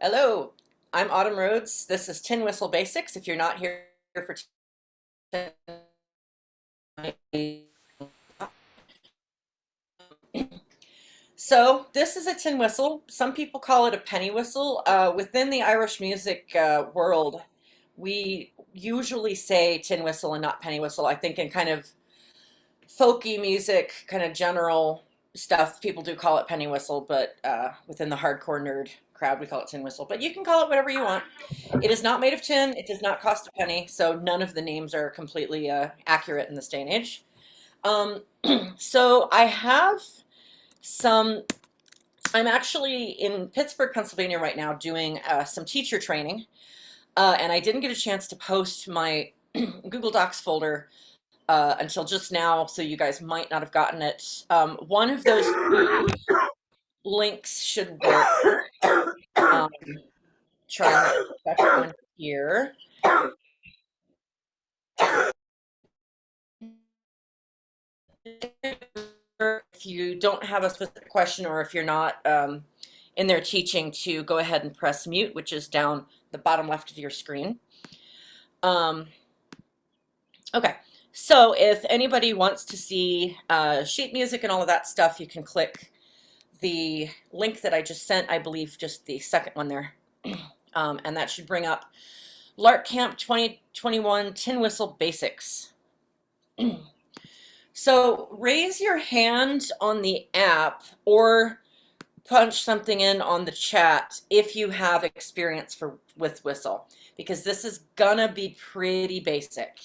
Hello, I'm Autumn Rhodes. This is Tin Whistle Basics. If you're not here for tonight, so this is a tin whistle. Some people call it a penny whistle. Within the Irish music world, we usually say tin whistle and not penny whistle. I think in kind of folky music, kind of general stuff, people do call it penny whistle, but within the hardcore nerd crowd, we call it tin whistle. But you can call it whatever you want. It is not made of tin. It does not cost a penny, so none of the names are completely accurate in this day and age. So I have some. I'm actually in Pittsburgh, Pennsylvania right now doing some teacher training, and I didn't get a chance to post my Google Docs folder until just now, so you guys might not have gotten it. One of those links should work. Um, try that one here. If you don't have a specific question or if you're not in there teaching, to go ahead and press mute, which is down the bottom left of your screen. Okay, so if anybody wants to see sheet music and all of that stuff, you can click the link that I just sent, I believe just the second one there, and that should bring up Lark Camp 2021 Tin Whistle Basics. So raise your hand on the app or punch something in on the chat if you have experience with whistle, because this is gonna be pretty basic.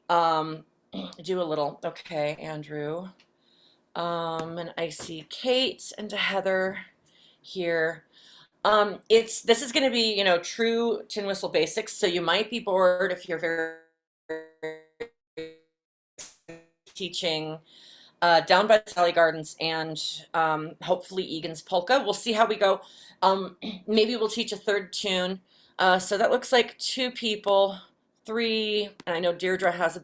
Do a little, okay, Andrew. And I see Kate and Heather here. This is going to be, true tin whistle basics, so you might be bored if you're very teaching down by the Sally Gardens and hopefully Egan's Polka. We'll see how we go. Maybe we'll teach a third tune. So that looks like 2 people, 3, and I know Deirdre has a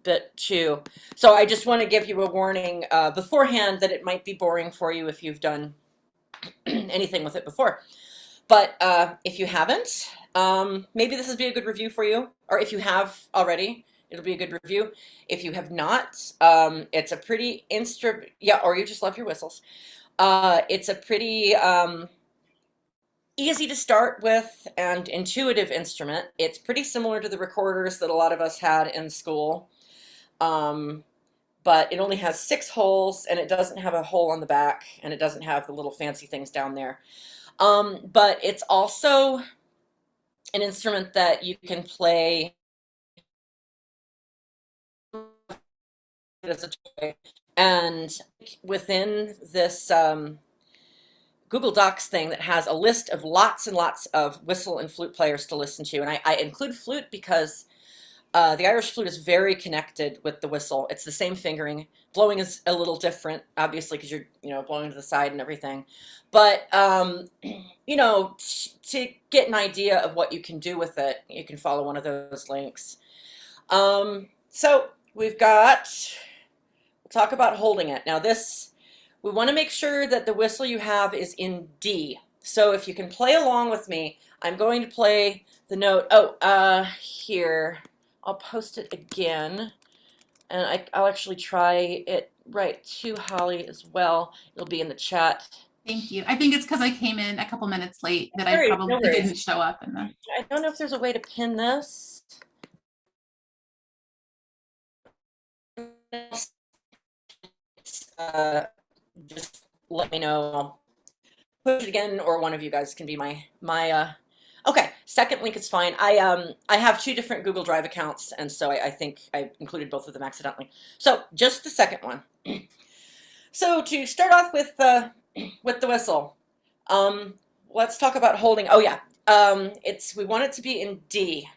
bit too. So I just want to give you a warning beforehand that it might be boring for you if you've done anything with it before. But if you haven't, maybe this would be a good review for you. Or if you have already, it'll be a good review. If you have not, it's a pretty or you just love your whistles. It's a pretty easy to start with and intuitive instrument. It's pretty similar to the recorders that a lot of us had in school. But it only has 6 holes, and it doesn't have a hole on the back, and it doesn't have the little fancy things down there. But it's also an instrument that you can play as a toy. And within this Google Docs thing that has a list of lots and lots of whistle and flute players to listen to, and I include flute because the Irish flute is very connected with the whistle. It's the same fingering. Blowing is a little different, obviously, because you're blowing to the side and everything. But to get an idea of what you can do with it, you can follow one of those links. So we'll talk about holding it. Now we want to make sure that the whistle you have is in D. So if you can play along with me, I'm going to play the note. Here. I'll post it again, and I'll actually try it right to Holly as well. It'll be in the chat. Thank you. I think it's because I came in a couple minutes late that I probably didn't show up. I don't know if there's a way to pin this. Just let me know. I'll push it again, or one of you guys can be my okay, second link is fine. I have 2 different Google Drive accounts, and so I think I included both of them accidentally. So just the second one. So to start off with the whistle, let's talk about holding. Oh yeah, we want it to be in D.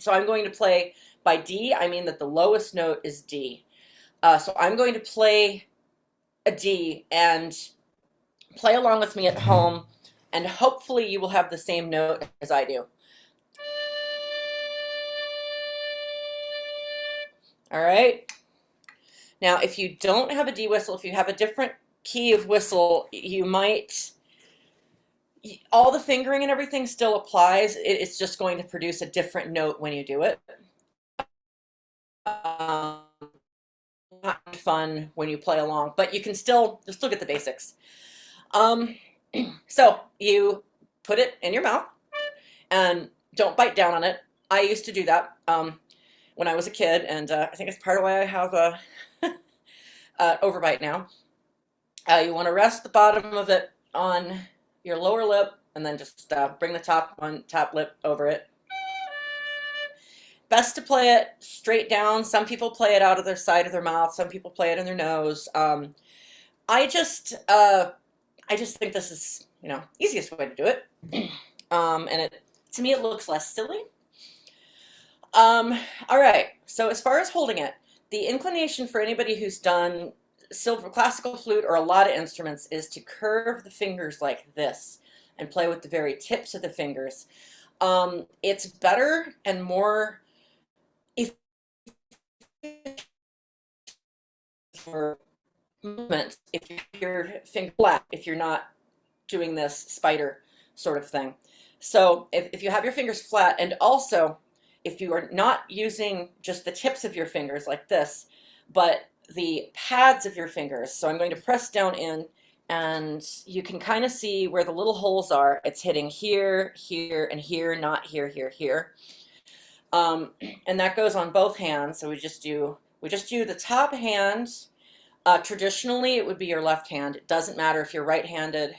So I'm going to play by D. I mean that the lowest note is D. So I'm going to play a D and play along with me at home. And hopefully you will have the same note as I do. All right. Now, if you don't have a D whistle, if you have a different key of whistle, you might all the fingering and everything still applies. It's just going to produce a different note when you do it. Um, Not fun when you play along, but you can still get the basics. Um, so you put it in your mouth and don't bite down on it. I used to do that when I was a kid, and I think it's part of why I have a overbite now. You want to rest the bottom of it on your lower lip, and then just bring the top lip over it. Best to play it straight down. Some people play it out of their side of their mouth. Some people play it in their nose. I just think this is, easiest way to do it. And to me, it looks less silly. All right. So as far as holding it, the inclination for anybody who's done classical flute or a lot of instruments is to curve the fingers like this and play with the very tips of the fingers. It's better and more for movement if your finger flat, if you're not doing this spider sort of thing. So if you have your fingers flat, and also if you are not using just the tips of your fingers like this, but the pads of your fingers. So I'm going to press down in, and you can kind of see where the little holes are. It's hitting here, here, and here, not here, here, here. And that goes on both hands. So we just do the top hand. Traditionally, it would be your left hand. It doesn't matter if you're right-handed.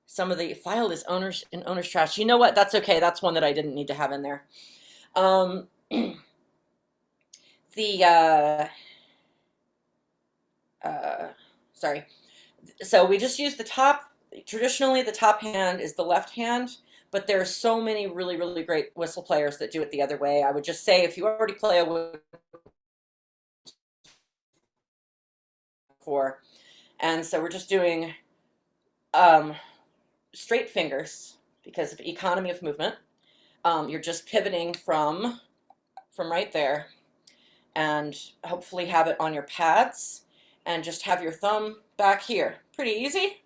Some of the file is owner's trash. You know what? That's okay. That's one that I didn't need to have in there. Sorry. So we just use the top. Traditionally, the top hand is the left hand, but there are so many really, really great whistle players that do it the other way. I would just say if you already play a whistle, and so we're just doing straight fingers because of economy of movement. You're just pivoting from right there, and hopefully have it on your pads, and just have your thumb back here. Pretty easy.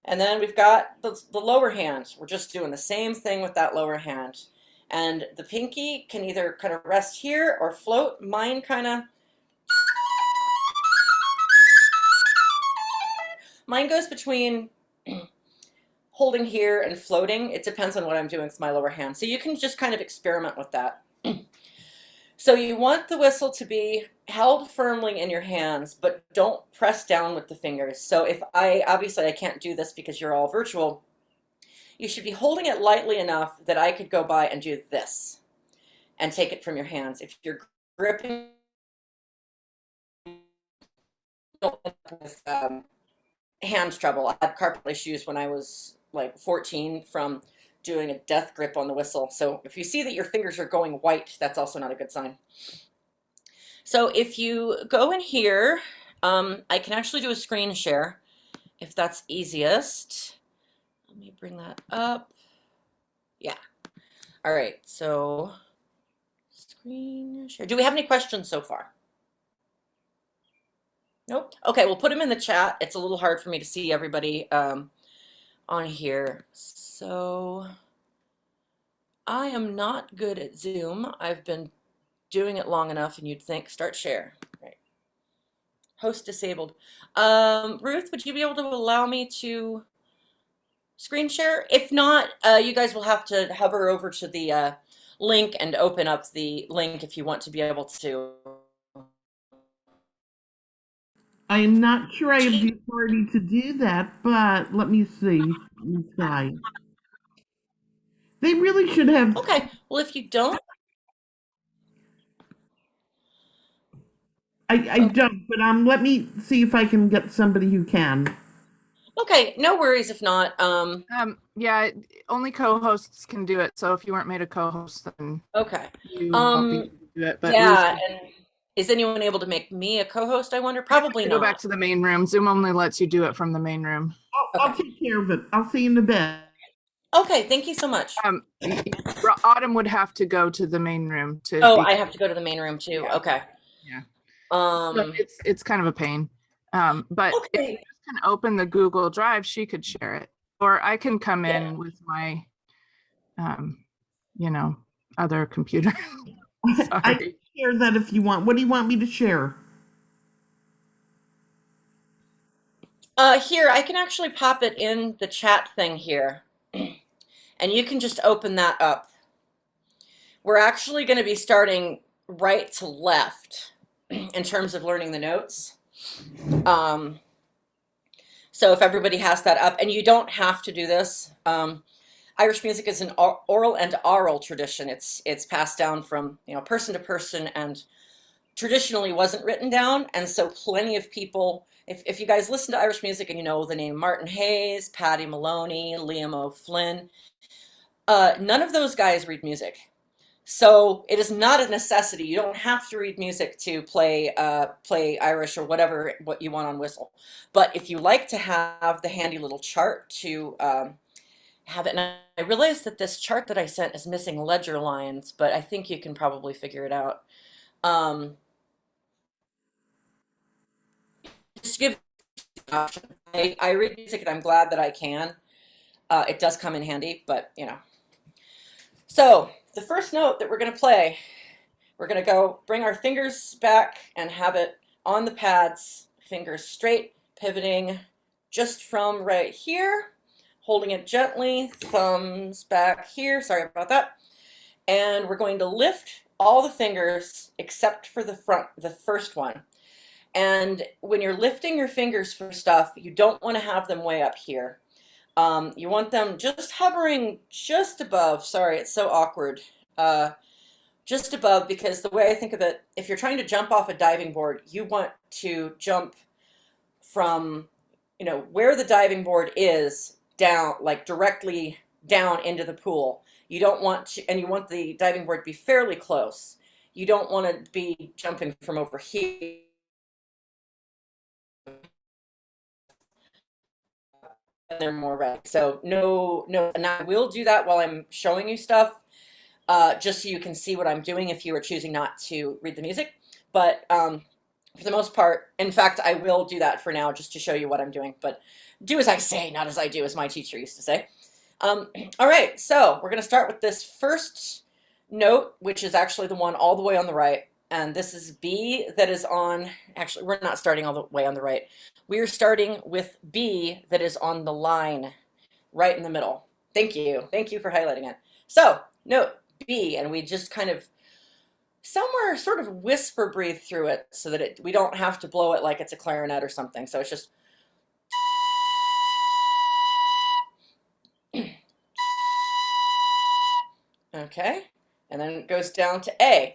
And then we've got the lower hand. We're just doing the same thing with that lower hand. And the pinky can either kind of rest here or float. Mine goes between holding here and floating. It depends on what I'm doing with my lower hand. So you can just kind of experiment with that. So you want the whistle to be held firmly in your hands, but don't press down with the fingers. So obviously I can't do this because you're all virtual. You should be holding it lightly enough that I could go by and do this and take it from your hands. If you're gripping with hand trouble, I had carpal issues when I was like 14 from doing a death grip on the whistle. So if you see that your fingers are going white, that's also not a good sign. So if you go in here, I can actually do a screen share if that's easiest. Let me bring that up. Yeah. All right. So screen share. Do we have any questions so far? Nope. Okay, we'll put them in the chat. It's a little hard for me to see everybody on here. So I am not good at Zoom. I've been doing it long enough, and you'd think start share. Right. Host disabled. Ruth, would you be able to allow me to screen share? If not, you guys will have to hover over to the link and open up the link if you want to be able to. I am not sure I have the authority to do that, but let me see. Let me try. They really should have. Okay. Well, if you don't. I don't, but let me see if I can get somebody who can. Okay, no worries if not. Yeah, only co-hosts can do it. So if you weren't made a co-host, then okay. You won't be able to do it. But yeah, and is anyone able to make me a co-host, I wonder? Probably not. Go back to the main room. Zoom only lets you do it from the main room. I'll take care of it. I'll see you in a bit. Okay, thank you so much. Autumn would have to go to the main room to. Oh, I have to go to the main room too. Yeah. Okay. Yeah. So it's kind of a pain. But if you can open the Google Drive, she could share it. or I can come Yeah. in with my, you know, other computer. I can Sorry. share that if you want. What do you want me to share? Here, I can actually pop it in the chat thing here, and you can just open that up. We're actually going to be starting right to left in terms of learning the notes. So if everybody has that up, and you don't have to do this. Irish music is an oral and oral tradition. It's passed down from person to person, and traditionally wasn't written down. And so plenty of people, if you guys listen to Irish music and you know the name Martin Hayes, Paddy Maloney, Liam O'Flynn, none of those guys read music. So it is not a necessity. You don't have to read music to play Irish or what you want on whistle. But if you like to have the handy little chart to have it, and I realized that this chart that I sent is missing ledger lines, but I think you can probably figure it out. Just give the option. I read music and I'm glad that I can. It does come in handy, but So the first note that we're going to play, we're going to go bring our fingers back and have it on the pads, fingers straight, pivoting just from right here, holding it gently, thumbs back here, sorry about that. And we're going to lift all the fingers except for the first one. And when you're lifting your fingers for stuff, you don't want to have them way up here. You want them just hovering just above. Sorry, it's so awkward. Just above, because the way I think of it, if you're trying to jump off a diving board, you want to jump from, where the diving board is down, like directly down into the pool. You don't want to, and you want the diving board to be fairly close. You don't want to be jumping from over here. They're more right. So no, and I will do that while I'm showing you stuff, just so you can see what I'm doing if you are choosing not to read the music. But for the most part, in fact, I will do that for now just to show you what I'm doing. But do as I say, not as I do, as my teacher used to say. All right, so we're going to start with this first note, which is actually the one all the way on the right. And this is B that is on, actually, we're not starting all the way on the right. We are starting with B that is on the line right in the middle. Thank you. Thank you for highlighting it. So, note B, and we just kind of somewhere sort of whisper breathe through it so that we don't have to blow it like it's a clarinet or something. So it's just okay. And then it goes down to A.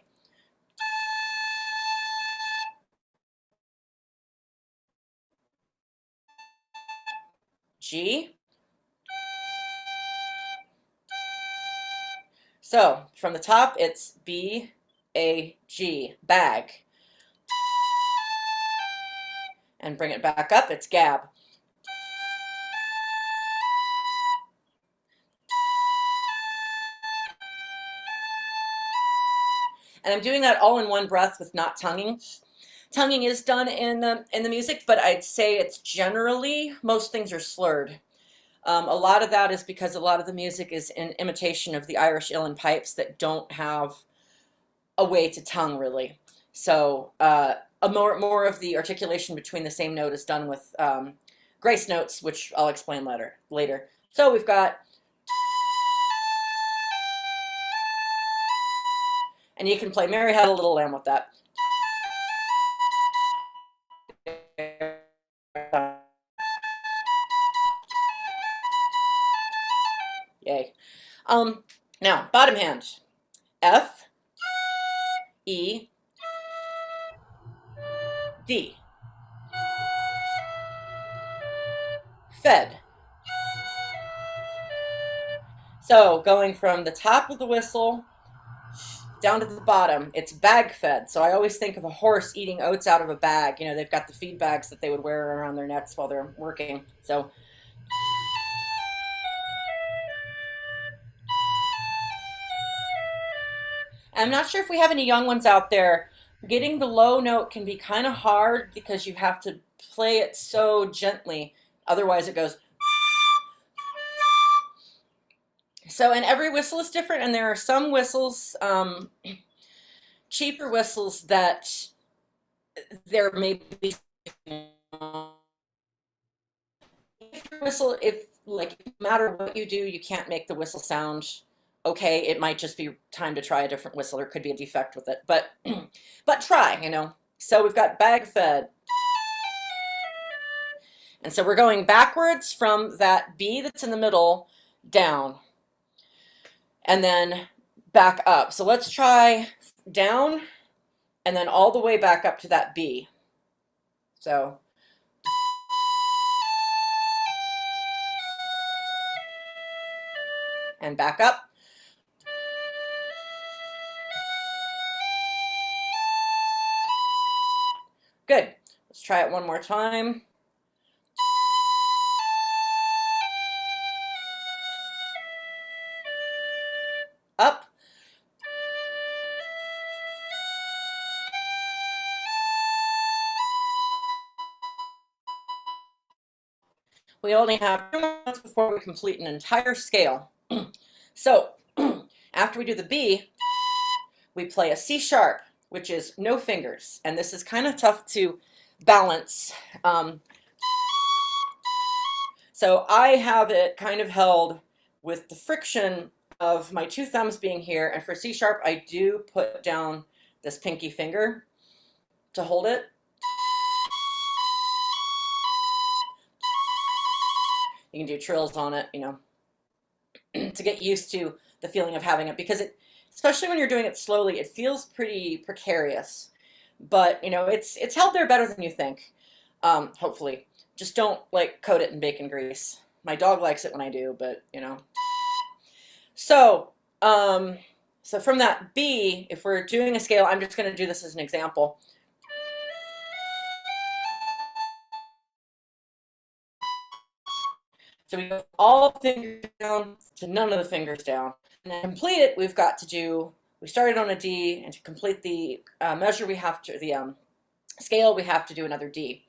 G. So from the top, it's B, A, G, bag. And bring it back up, it's gab. And I'm doing that all in one breath with not tonguing. Tonguing is done in the music, but I'd say it's generally, most things are slurred. A lot of that is because a lot of the music is in imitation of the Irish uilleann pipes that don't have a way to tongue, really. So more of the articulation between the same note is done with grace notes, which I'll explain later. So we've got, and you can play Mary Had a Little Lamb with that. Yay. Now, bottom hand. F, E, D. Fed. So going from the top of the whistle down to the bottom, it's bag fed. So I always think of a horse eating oats out of a bag. They've got the feed bags that they would wear around their necks while they're working. So I'm not sure if we have any young ones out there. Getting the low note can be kind of hard because you have to play it so gently. Otherwise it goes. So, and every whistle is different, and there are some whistles, cheaper whistles that there may be if your whistle, if like no matter what you do, you can't make the whistle sound okay. It might just be time to try a different whistle. There could be a defect with it, but but try, you know. So we've got bag fed. And so we're going backwards from that B that's in the middle down and then back up. So let's try down and then all the way back up to that B. So and back up. Good. Let's try it one more time. Up. We only have 2 minutes before we complete an entire scale. So after we do the B, we play a C sharp, which is no fingers. And this is kind of tough to balance. So I have it kind of held with the friction of my 2 thumbs being here. And for C sharp, I do put down this pinky finger to hold it. You can do trills on it, you know, to get used to the feeling of having it, because it, especially when you're doing it slowly, it feels pretty precarious. But, you know, it's held there better than you think, hopefully. Just don't, like, coat it in bacon grease. My dog likes it when I do, but, you know. So, so from that B, if we're doing a scale, I'm just going to do this as an example. So we go all fingers down to none of the fingers down. And to complete it, we've got to do, we started on a D, and to complete the measure, we have to, the scale, we have to do another D.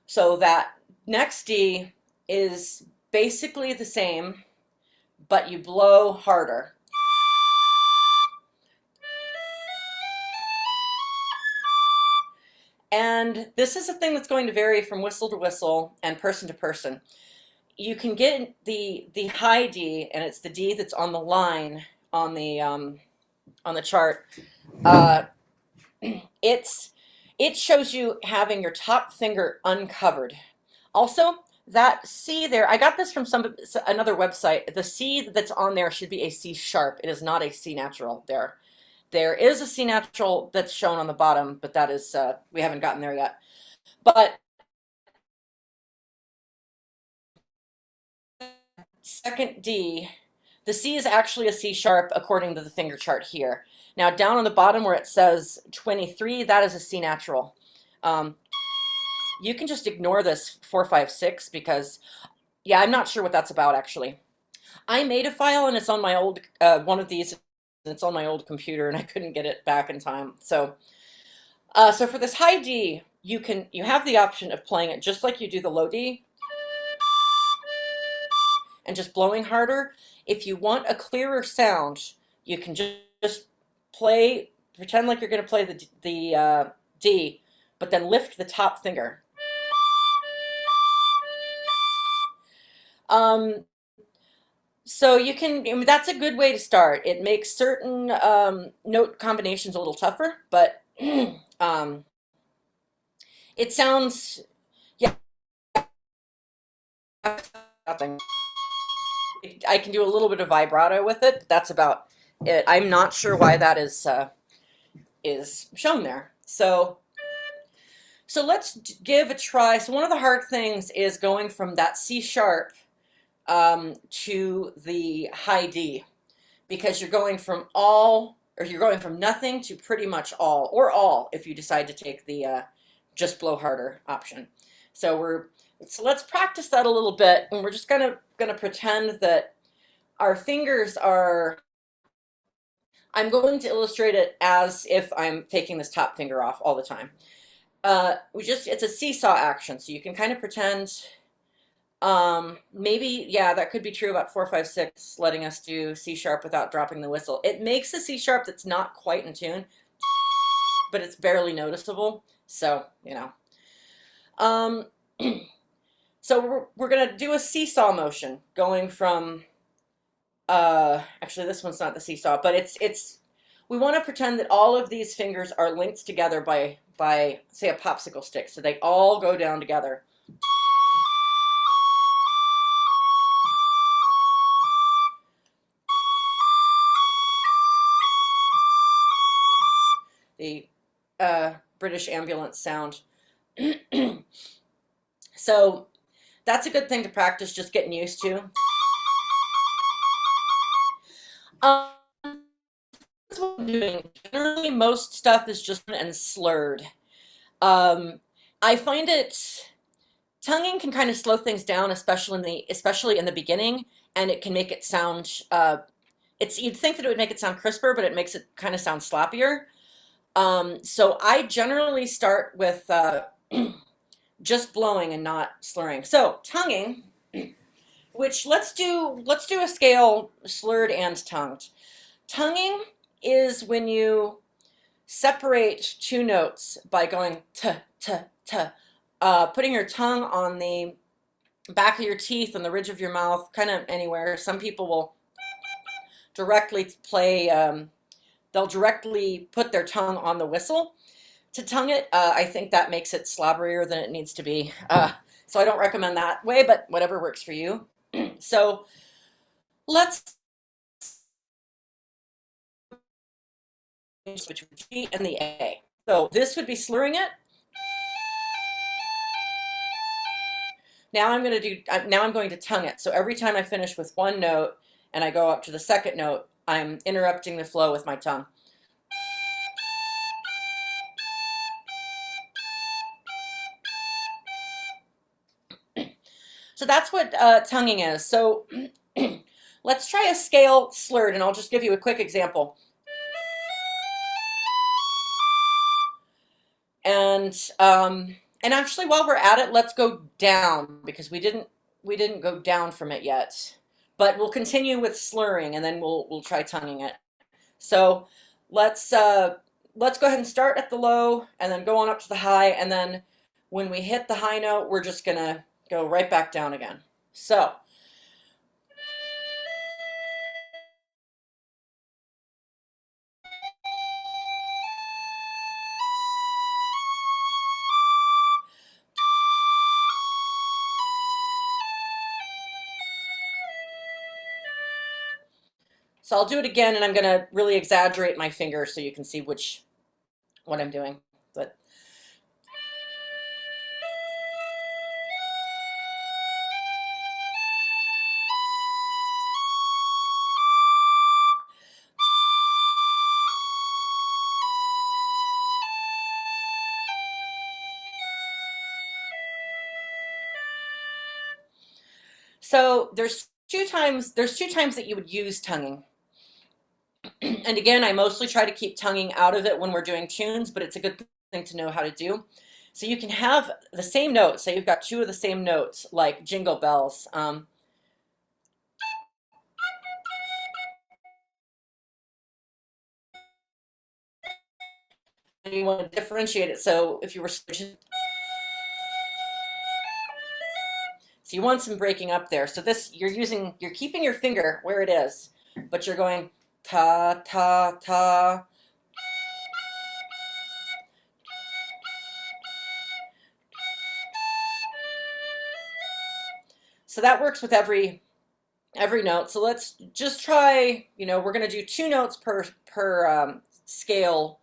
So that next D is basically the same, but you blow harder. And this is a thing that's going to vary from whistle to whistle and person to person. You can get the high D, and it's the D that's on the line on the chart. It shows you having your top finger uncovered. Also, that C there, I got this from another website. The C that's on there should be a C sharp. It is not a C natural there. There is a C natural that's shown on the bottom, but that is, we haven't gotten there yet. But second D, the C is actually a C sharp according to the finger chart here. Now down on the bottom where it says 23, that is a C natural. You can just ignore this 4, 5, 6 because, yeah, I'm not sure what that's about actually. I made a file and it's on my old, one of these, it's on my old computer and I couldn't get it back in time. So, so for this high D, you have the option of playing it just like you do the low D and just blowing harder. If you want a clearer sound, you can just pretend like you're going to play the D, but then lift the top finger. So you can, I mean, that's a good way to start. It makes certain note combinations a little tougher, but it sounds, yeah, nothing. I can do a little bit of vibrato with it. But that's about it. I'm not sure why that is shown there. So let's give a try. So one of the hard things is going from that C sharp to the high D, because you're going from all, or you're going from nothing to pretty much all, or all if you decide to take the just blow harder option. So let's practice that a little bit, and we're just gonna pretend that our fingers are, I'm going to illustrate it as if I'm taking this top finger off all the time. It's a seesaw action, so you can kind of pretend Maybe, yeah, that could be true about 4, 5, 6, letting us do C sharp without dropping the whistle. It makes a C sharp that's not quite in tune, but it's barely noticeable. So, you know. Um, so we're gonna do a seesaw motion going from actually this one's not the seesaw, but it's we want to pretend that all of these fingers are linked together by say a popsicle stick, so they all go down together. The British ambulance sound. So that's a good thing to practice, just getting used to. That's what I'm doing. Generally, most stuff is just and slurred. I find it tonguing can kind of slow things down, especially in the beginning, and it can make it sound. It's you'd think that it would make it sound crisper, but it makes it kind of sound sloppier. So I generally start with just blowing and not slurring. So tonguing, which let's do a scale slurred and tongued. Tonguing is when you separate two notes by going t t t, putting your tongue on the back of your teeth and the ridge of your mouth, kind of anywhere. Some people will directly play. They'll directly put their tongue on the whistle to tongue it. I think that makes it slobberier than it needs to be. So I don't recommend that way, but whatever works for you. So let's switch between G and the A. So this would be slurring it. Now I'm going to tongue it. So every time I finish with one note and I go up to the second note, I'm interrupting the flow with my tongue. So that's what tonguing is. So let's try a scale slurred, and I'll just give you a quick example. And actually, while we're at it, let's go down because we didn't go down from it yet. But we'll continue with slurring, and then we'll try tonguing it. So let's go ahead and start at the low, and then go on up to the high, and then when we hit the high note, we're just gonna go right back down again. So. So I'll do it again, and I'm going to really exaggerate my finger so you can see what I'm doing. But so there's two times that you would use tonguing. And again, I mostly try to keep tonguing out of it when we're doing tunes, but it's a good thing to know how to do. So you can have the same notes. Say you've got two of the same notes, like Jingle Bells. And you want to differentiate it. So if you were switching, so you want some breaking up there. So this, you're keeping your finger where it is, but you're going ta, ta, ta. So that works with every note. So let's just try, we're going to do 2 notes per scale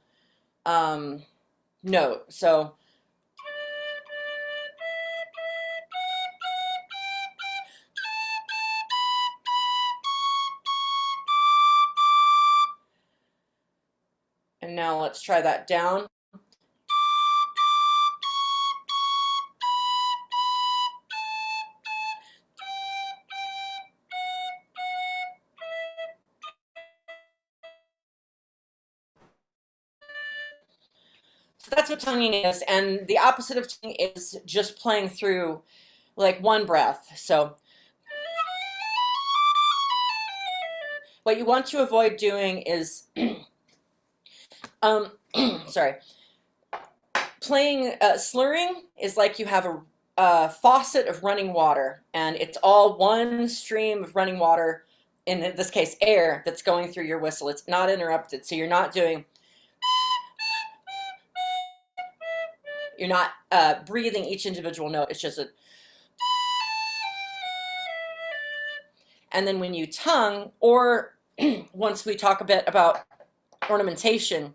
note. So and now let's try that down. So that's what tonguing is, and the opposite of tonguing is just playing through like one breath. So what you want to avoid doing is, sorry, playing slurring is like you have a faucet of running water, and it's all one stream of running water, in this case air, that's going through your whistle. It's not interrupted, so you're not breathing each individual note. It's just a, and then when you tongue, or once we talk a bit about ornamentation,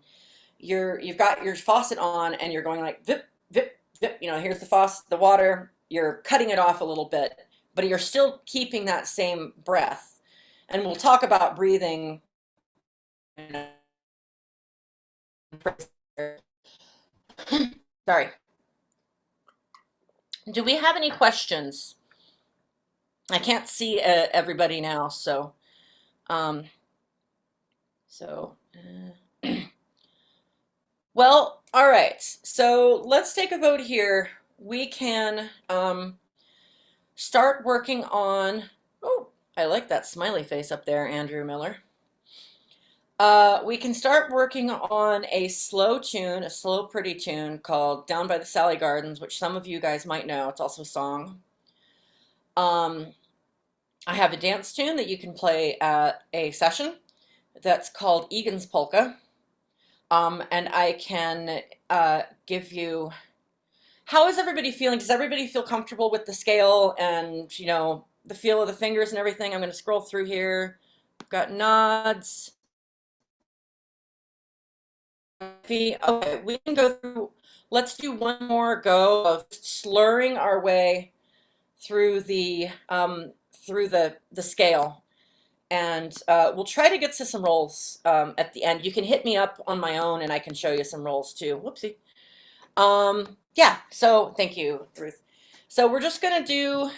you've got your faucet on and you're going like vip vip vip, here's the faucet, the water, you're cutting it off a little bit, but you're still keeping that same breath. And we'll talk about breathing. Sorry. Do we have any questions? I can't see everybody now, so well, all right. So let's take a vote here. We can start working on, oh, I like that smiley face up there, Andrew Miller. We can start working on a slow tune, a slow, pretty tune called Down by the Sally Gardens, which some of you guys might know. It's also a song. I have a dance tune that you can play at a session that's called Egan's Polka. And I can give you, how is everybody feeling? Does everybody feel comfortable with the scale and, the feel of the fingers and everything? I'm going to scroll through here. I've got nods. Okay, we can go through, let's do one more go of slurring our way through the scale. And we'll try to get to some rolls at the end. You can hit me up on my own and I can show you some rolls too. Whoopsie. Yeah, so thank you, Ruth. So we're just going to do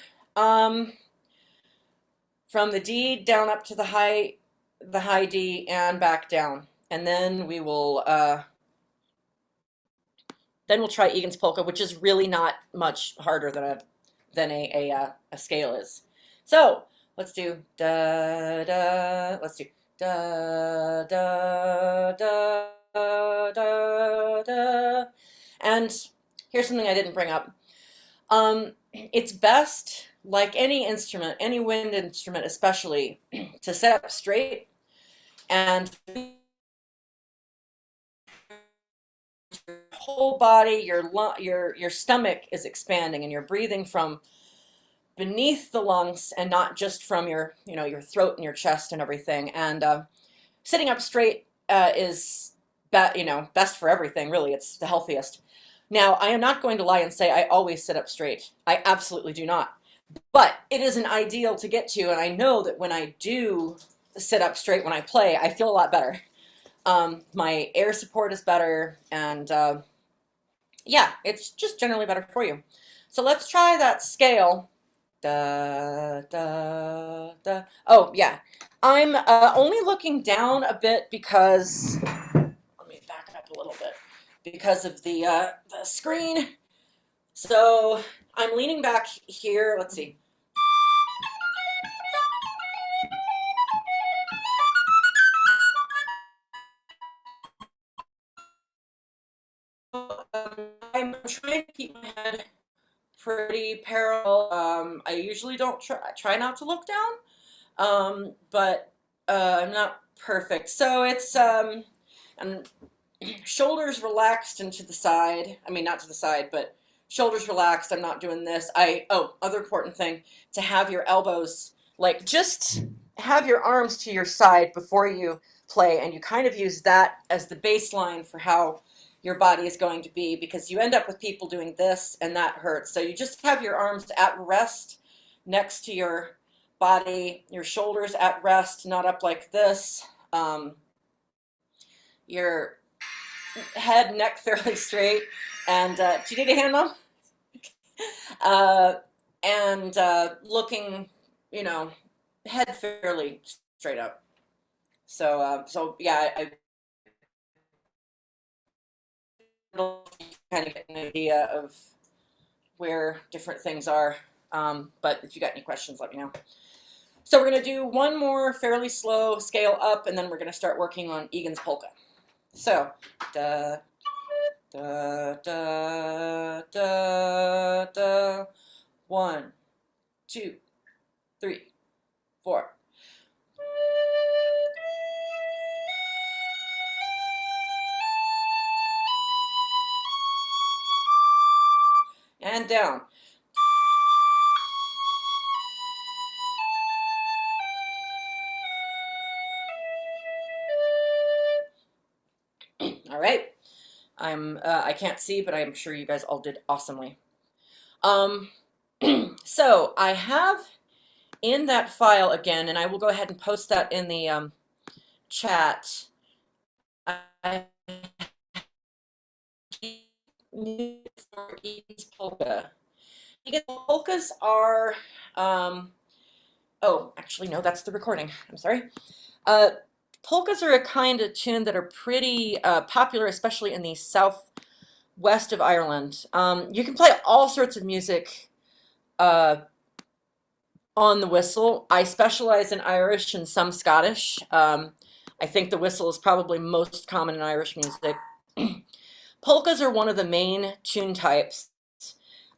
from the D down up to the high D and back down. And then we will try Egan's Polka, which is really not much harder than a scale is. So let's do da da. Let's do da da da da da. And here's something I didn't bring up. It's best, like any instrument, any wind instrument especially, to set up straight and your whole body, your stomach is expanding and you're breathing from beneath the lungs and not just from your throat and your chest and everything. And sitting up straight is best for everything, really. It's the healthiest. Now, I am not going to lie and say I always sit up straight. I absolutely do not. But it is an ideal to get to, and I know that when I do sit up straight when I play, I feel a lot better. My air support is better, and yeah, it's just generally better for you. So let's try that scale. Da, da, da. Oh, yeah. I'm only looking down a bit because, let me back up a little bit, because of the screen. So I'm leaning back here. Let's see. I'm trying to keep my head pretty parallel. I usually don't try not to look down, but I'm not perfect. So it's and shoulders relaxed and to the side. I mean, not to the side, but shoulders relaxed. I'm not doing this. Other important thing, to have your elbows, like, just have your arms to your side before you play, and you kind of use that as the baseline for how your body is going to be, because you end up with people doing this and that hurts. So you just have your arms at rest next to your body, your shoulders at rest, not up like this. Your head, neck fairly straight. And do you need a hand, Mom? And looking, head fairly straight up. So yeah, I kind of get an idea of where different things are. But if you got any questions, let me know. So we're going to do one more fairly slow scale up, and then we're going to start working on Egan's polka. So, da, da, da, da, da. 1, 2, 3, 4. And down. All right. I can't see, but I'm sure you guys all did awesomely. So I have in that file again, and I will go ahead and post that in the chat. I need for Egan's polka. Egan's polkas are, oh, actually, no, that's the recording. I'm sorry. Polkas are a kind of tune that are pretty popular, especially in the southwest of Ireland. You can play all sorts of music on the whistle. I specialize in Irish and some Scottish. I think the whistle is probably most common in Irish music. Polkas are one of the main tune types.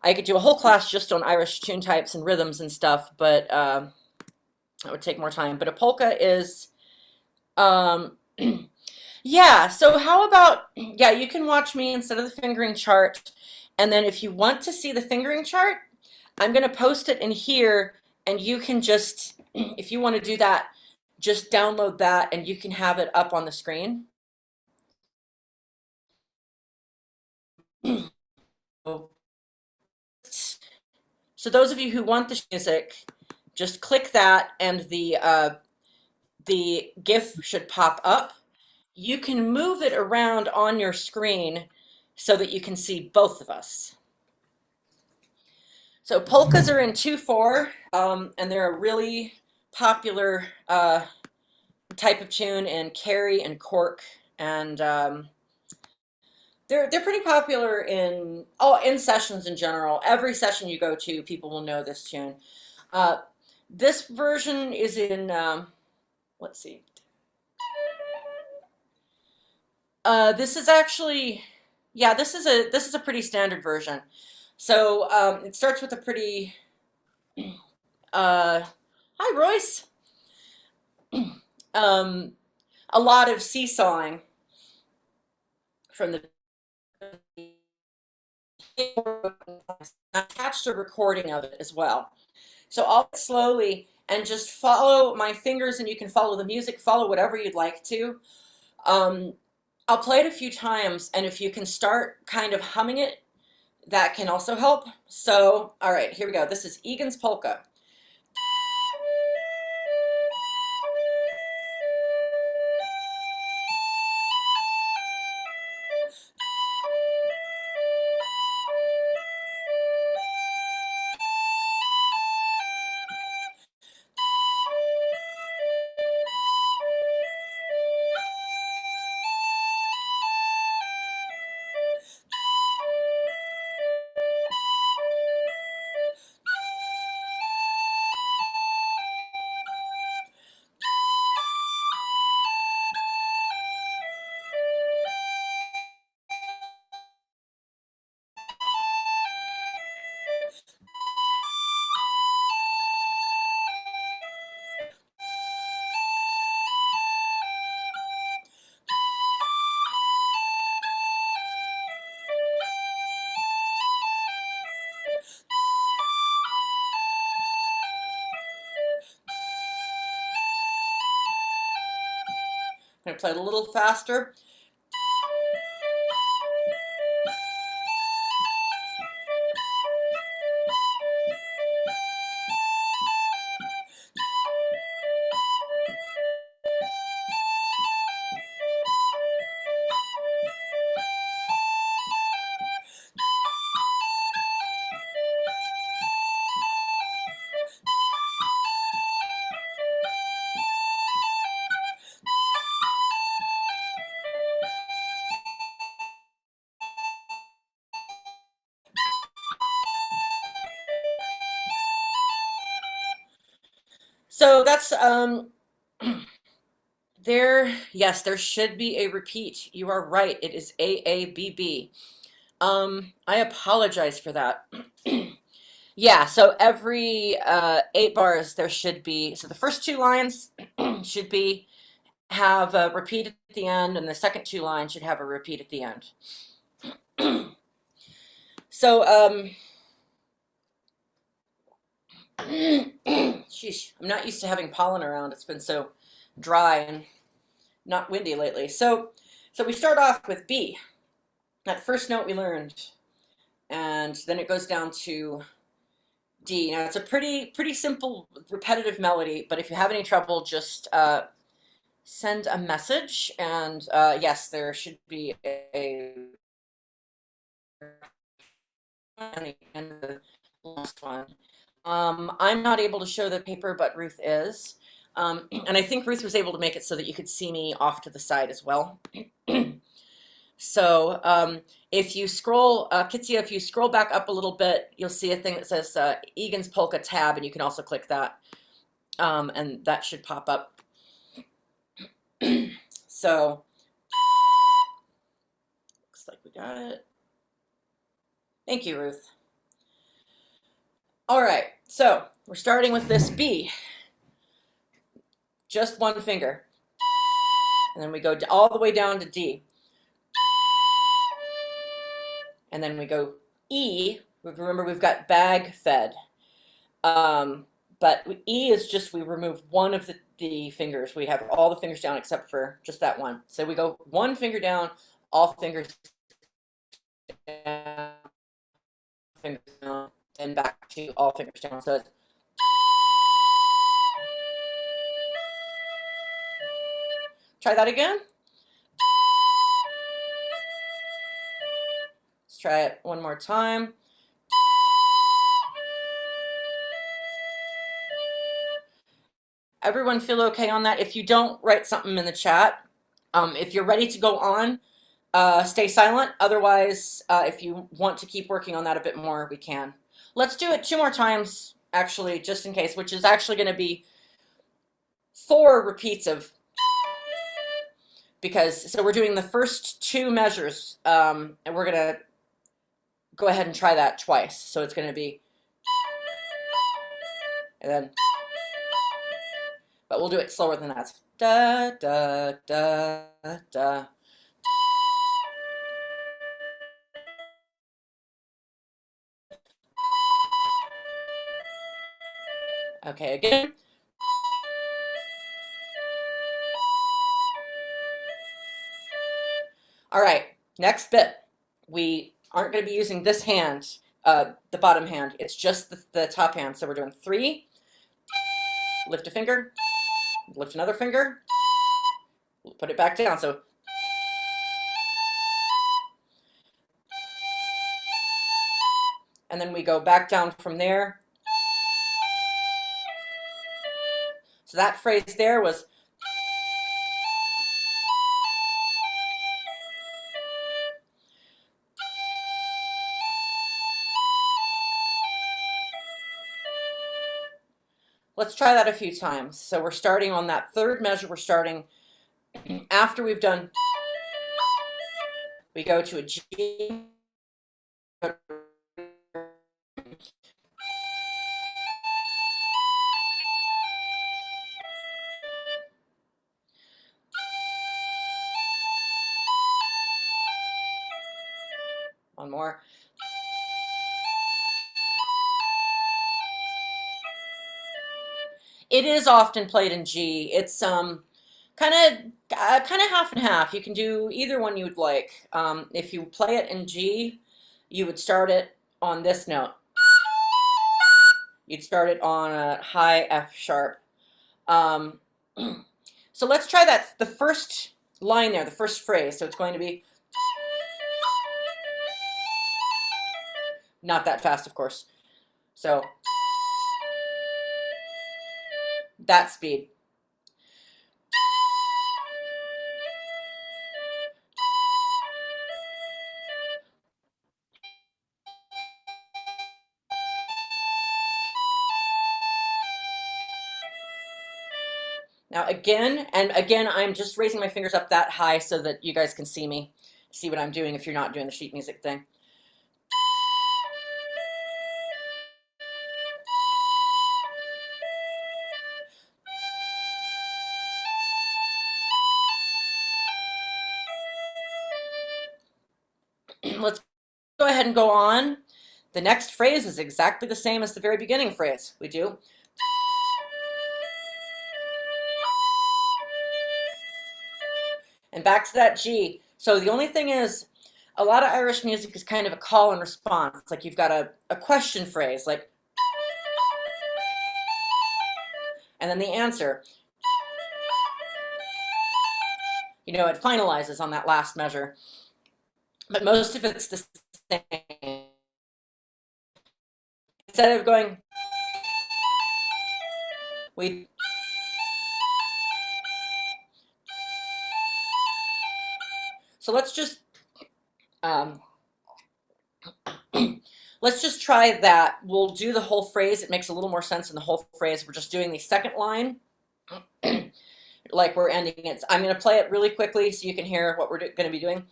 I could do a whole class just on Irish tune types and rhythms and stuff, but that would take more time. But a polka is, yeah, so how about, yeah, you can watch me instead of the fingering chart. And then if you want to see the fingering chart, I'm going to post it in here, and you can just, if you want to do that, just download that and you can have it up on the screen. So those of you who want the music, just click that and the GIF should pop up. You can move it around on your screen so that you can see both of us. So polkas are in 2/4, and they're a really popular type of tune in Kerry and Cork, and they're pretty popular in sessions in general. Every session you go to, people will know this tune. This version is in let's see. This is actually, yeah, this is a pretty standard version. So it starts with a pretty hi Royce. A lot of seesawing from the attached a recording of it as well. So I'll slowly and just follow my fingers, and you can follow the music, follow whatever you'd like to. I'll play it a few times, and if you can start kind of humming it, that can also help. So, all right, here we go. This is Egan's polka. I'm going to play it a little faster. So that's yes, there should be a repeat. You are right. It is AABB. I apologize for that. Yeah, so every 8 bars there should be, so the first 2 lines should be have a repeat at the end, and the second 2 lines should have a repeat at the end. So sheesh, I'm not used to having pollen around. It's been so dry and not windy lately. So we start off with B, that first note we learned, and then it goes down to D. Now it's a pretty simple repetitive melody, but if you have any trouble, just send a message, and yes, there should be a and the last one. I'm not able to show the paper, but Ruth is. And I think Ruth was able to make it so that you could see me off to the side as well. So if you scroll, Kitsia, if you scroll back up a little bit, you'll see a thing that says Egan's Polka tab, and you can also click that, and that should pop up. So looks like we got it. Thank you, Ruth. All right, so we're starting with this B. Just one finger. And then we go all the way down to D. And then we go E. Remember, we've got bag fed. But E is just, we remove one of the fingers. We have all the fingers down except for just that one. So we go one finger down, all fingers down, and back to all fingers down. So it's try that again. Let's try it one more time. Everyone feel okay on that? If you don't, write something in the chat. If you're ready to go on, stay silent. Otherwise, if you want to keep working on that a bit more, we can. Let's do it 2 more times, actually, just in case, which is actually going to be 4 repeats of, because, so we're doing the first 2 measures, and we're going to go ahead and try that twice. So it's going to be, and then, but we'll do it slower than that. Da, da, da, da. Okay, again. All right, next bit. We aren't going to be using this hand, the bottom hand. It's just the top hand. So we're doing 3, lift a finger, lift another finger, put it back down. So and then we go back down from there. So that phrase there was, let's try that a few times. So we're starting on that 3rd measure. We're starting after we've done, we go to a G. One more. It is often played in G. It's kind of half and half. You can do either one you would like. If you play it in G, you would start it on this note. You'd start it on a high F sharp. So let's try that. The first line there, the first phrase. So it's going to be not that fast, of course. So that speed. Now again, and again, I'm just raising my fingers up that high so that you guys can see me, see what I'm doing if you're not doing the sheet music thing. Let's go ahead and go on. The next phrase is exactly the same as the very beginning phrase. We do. And back to that G. So the only thing is, a lot of Irish music is kind of a call and response. Like you've got a question phrase, like, and then the answer. You know, it finalizes on that last measure. But most of it's the same. Instead of going, we so let's just try that. We'll do the whole phrase. It makes a little more sense in the whole phrase. We're just doing the second line like we're ending it. I'm going to play it really quickly so you can hear what we're going to be doing.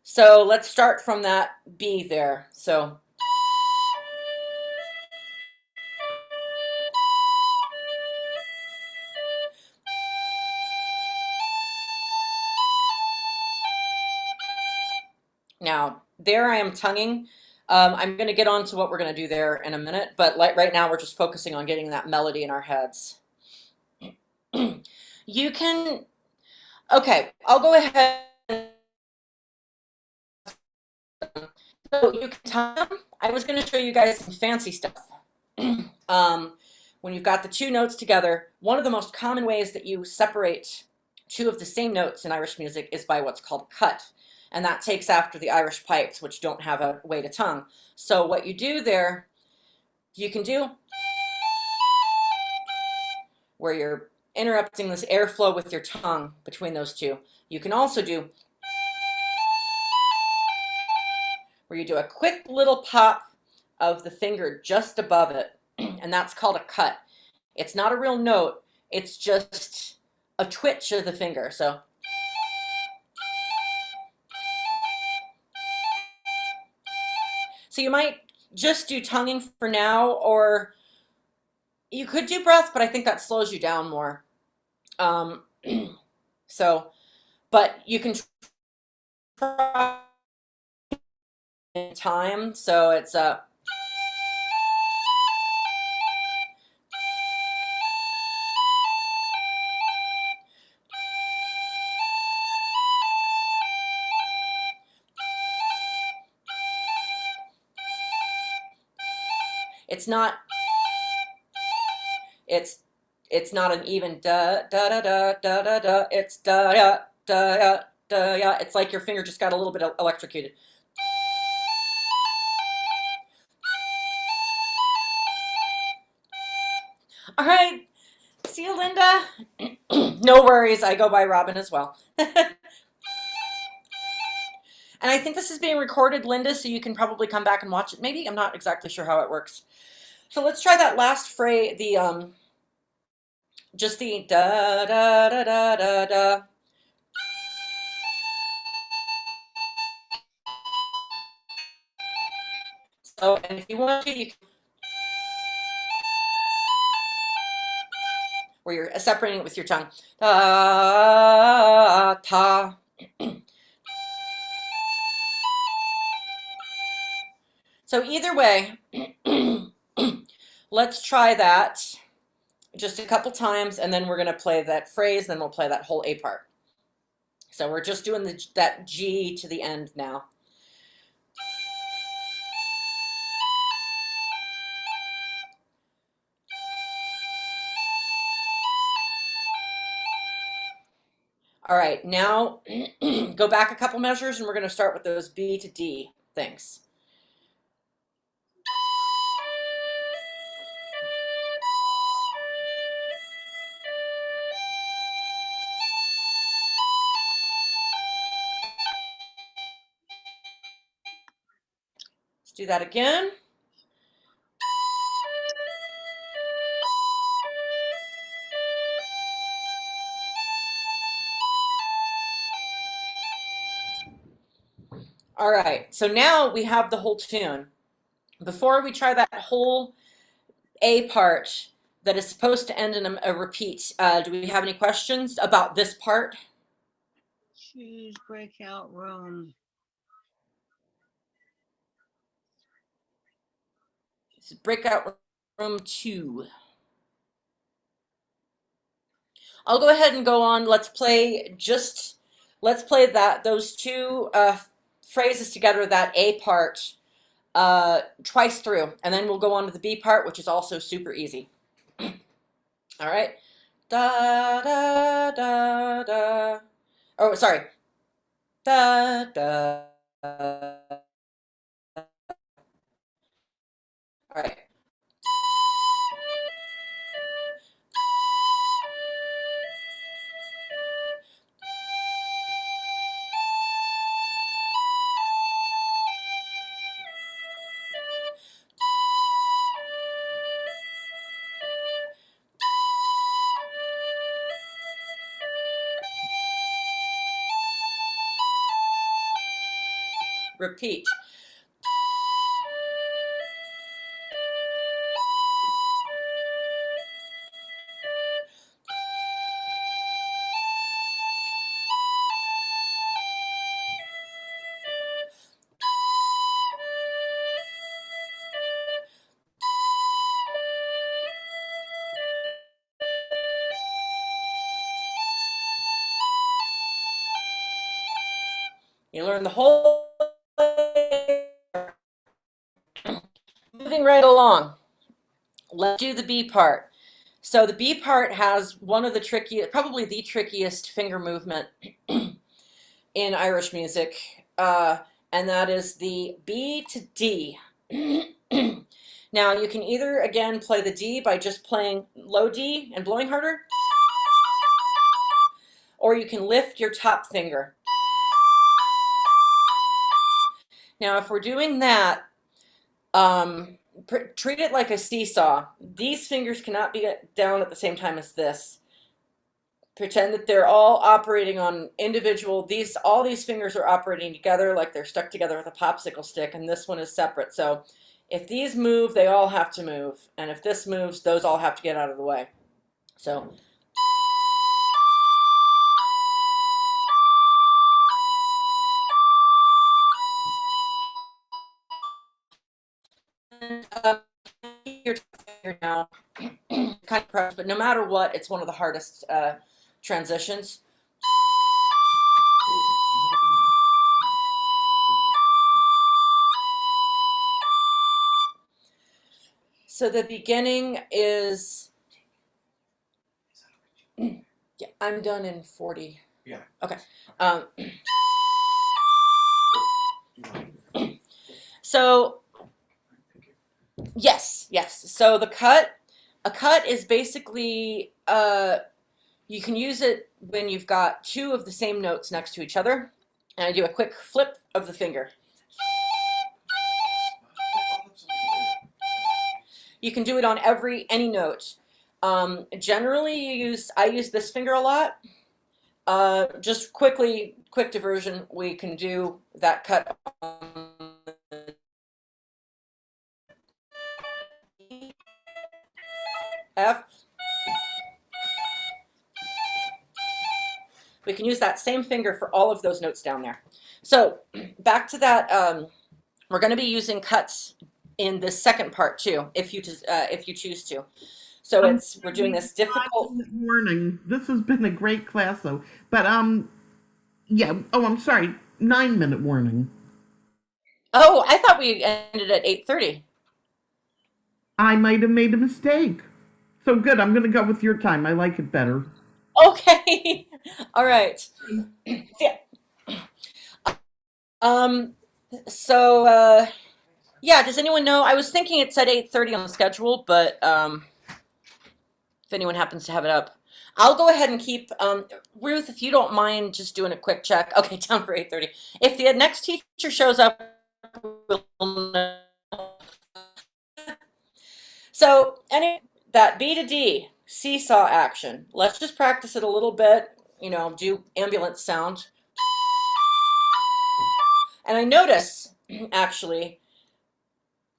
So let's start from that B there. So now there I am tonguing. I'm going to get on to what we're going to do there in a minute, but like right now we're just focusing on getting that melody in our heads. You can, okay, I'll go ahead. So you can tongue. I was going to show you guys some fancy stuff. When you've got the two notes together, one of the most common ways that you separate two of the same notes in Irish music is by what's called cut. And that takes after the Irish pipes, which don't have a way to tongue. So what you do there, you can do where you're interrupting this airflow with your tongue between those two. You can also do where you do a quick little pop of the finger just above it, and that's called a cut. It's not a real note, it's just a twitch of the finger. So you might just do tonguing for now, or you could do breath, but I think that slows you down more. But you can try in time. So it's a it's not it's not an even da da da da da da da. It's da da da da da. It's like your finger just got a little bit electrocuted. All right. See you, Linda. No worries. I go by Robin as well. And I think this is being recorded, Linda, so you can probably come back and watch it. Maybe. I'm not exactly sure how it works. So let's try that last phrase, just the da da da da da da. So, and if you want to, you can, where you're separating it with your tongue. Da ta. So either way, let's try that just a couple times, and then we're going to play that phrase, then we'll play that whole A part. So we're just doing that G to the end now. All right, now go back a couple measures, and we're going to start with those B to D things. Let's do that again. All right, so now we have the whole tune. Before we try that whole A part that is supposed to end in a repeat, do we have any questions about this part? Choose breakout room. This is breakout room 2. I'll go ahead and go on. Let's play those two phrases together, that A part, twice through, and then we'll go on to the B part, which is also super easy. All right. Da da da da. Oh, sorry. Da da. All right. Repeat. You learn the whole. Moving right along. Let's do the B part. So the B part has one of the trickiest, probably the trickiest finger movement in Irish music, and that is the B to D. Now you can either, again, play the D by just playing low D and blowing harder, or you can lift your top finger. Now if we're doing that, treat it like a seesaw. These fingers cannot be down at the same time as this. Pretend that they're all operating on individual, all these fingers are operating together like they're stuck together with a popsicle stick, and this one is separate. So if these move, they all have to move. And if this moves, those all have to get out of the way. So your finger now, kind of press, but no matter what, it's one of the hardest transitions. So the beginning is, yeah, I'm done in 40. Yeah. Okay. So yes. So a cut is basically, you can use it when you've got two of the same notes next to each other. And I do a quick flip of the finger. You can do it on any note. Generally, I use this finger a lot. Just quick diversion, we can do that cut on F. We can use that same finger for all of those notes down there. So back to that, we're going to be using cuts in the second part too, if you choose to. So we're doing this difficult warning. This has been a great class though. But yeah. Oh, I'm sorry. 9-minute warning. Oh, I thought we ended at 8:30. I might have made a mistake. So good. I'm going to go with your time. I like it better. Okay. All right. Yeah. So yeah, does anyone know? I was thinking it said 8:30 on the schedule, but if anyone happens to have it up, I'll go ahead and keep, Ruth, if you don't mind just doing a quick check. Okay, down for 8:30. If the next teacher shows up, we'll know. So that B to D seesaw action, let's just practice it a little bit, do ambulance sound. And I notice, actually,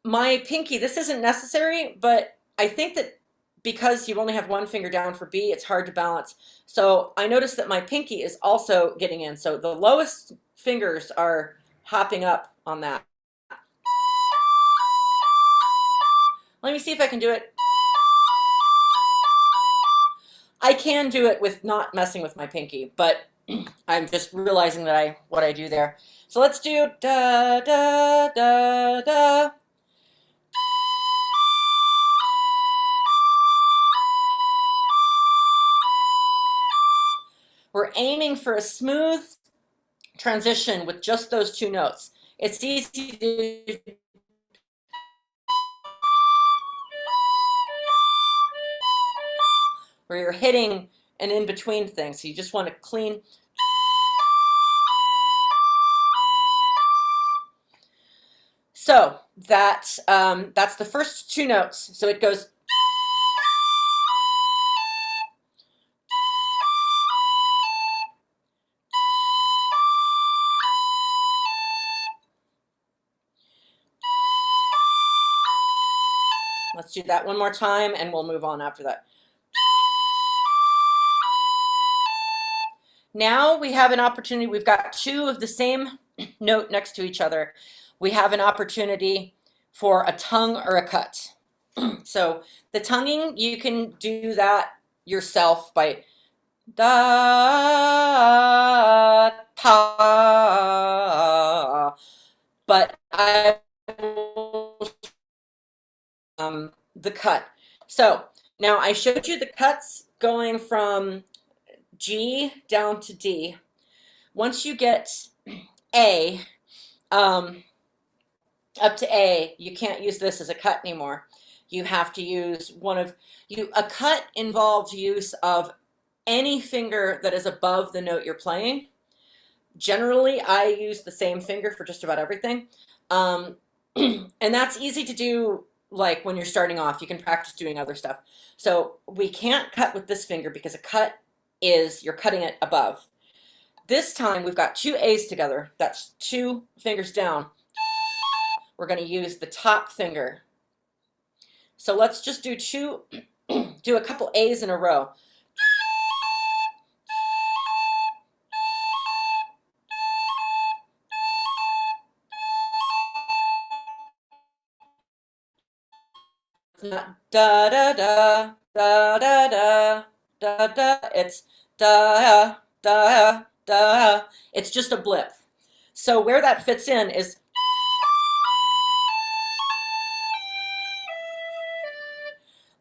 my pinky, this isn't necessary, but I think that because you only have one finger down for B, it's hard to balance. So I notice that my pinky is also getting in. So the lowest fingers are hopping up on that. Let me see if I can do it. I can do it with not messing with my pinky, but I'm just realizing that what I do there. So let's do da da da da. We're aiming for a smooth transition with just those two notes. It's easy to do. Where you're hitting an in-between thing. So you just want to clean. So that's the first two notes. So it goes. Let's do that one more time and we'll move on after that. Now we have an opportunity. We've got two of the same note next to each other. We have an opportunity for a tongue or a cut. So the tonguing, you can do that yourself by da ta, but I the cut. So now I showed you the cuts going from G down to D. Once you get A, up to A, you can't use this as a cut anymore. You have to use a cut involves use of any finger that is above the note you're playing. Generally, I use the same finger for just about everything. And that's easy to do, like when you're starting off. You can practice doing other stuff. So we can't cut with this finger because a cut is you're cutting it above. This time we've got two A's together. That's two fingers down. We're going to use the top finger. So let's just do do a couple A's in a row. It's not da da da da da da da da. It's da da da. It's just a blip. So where that fits in is.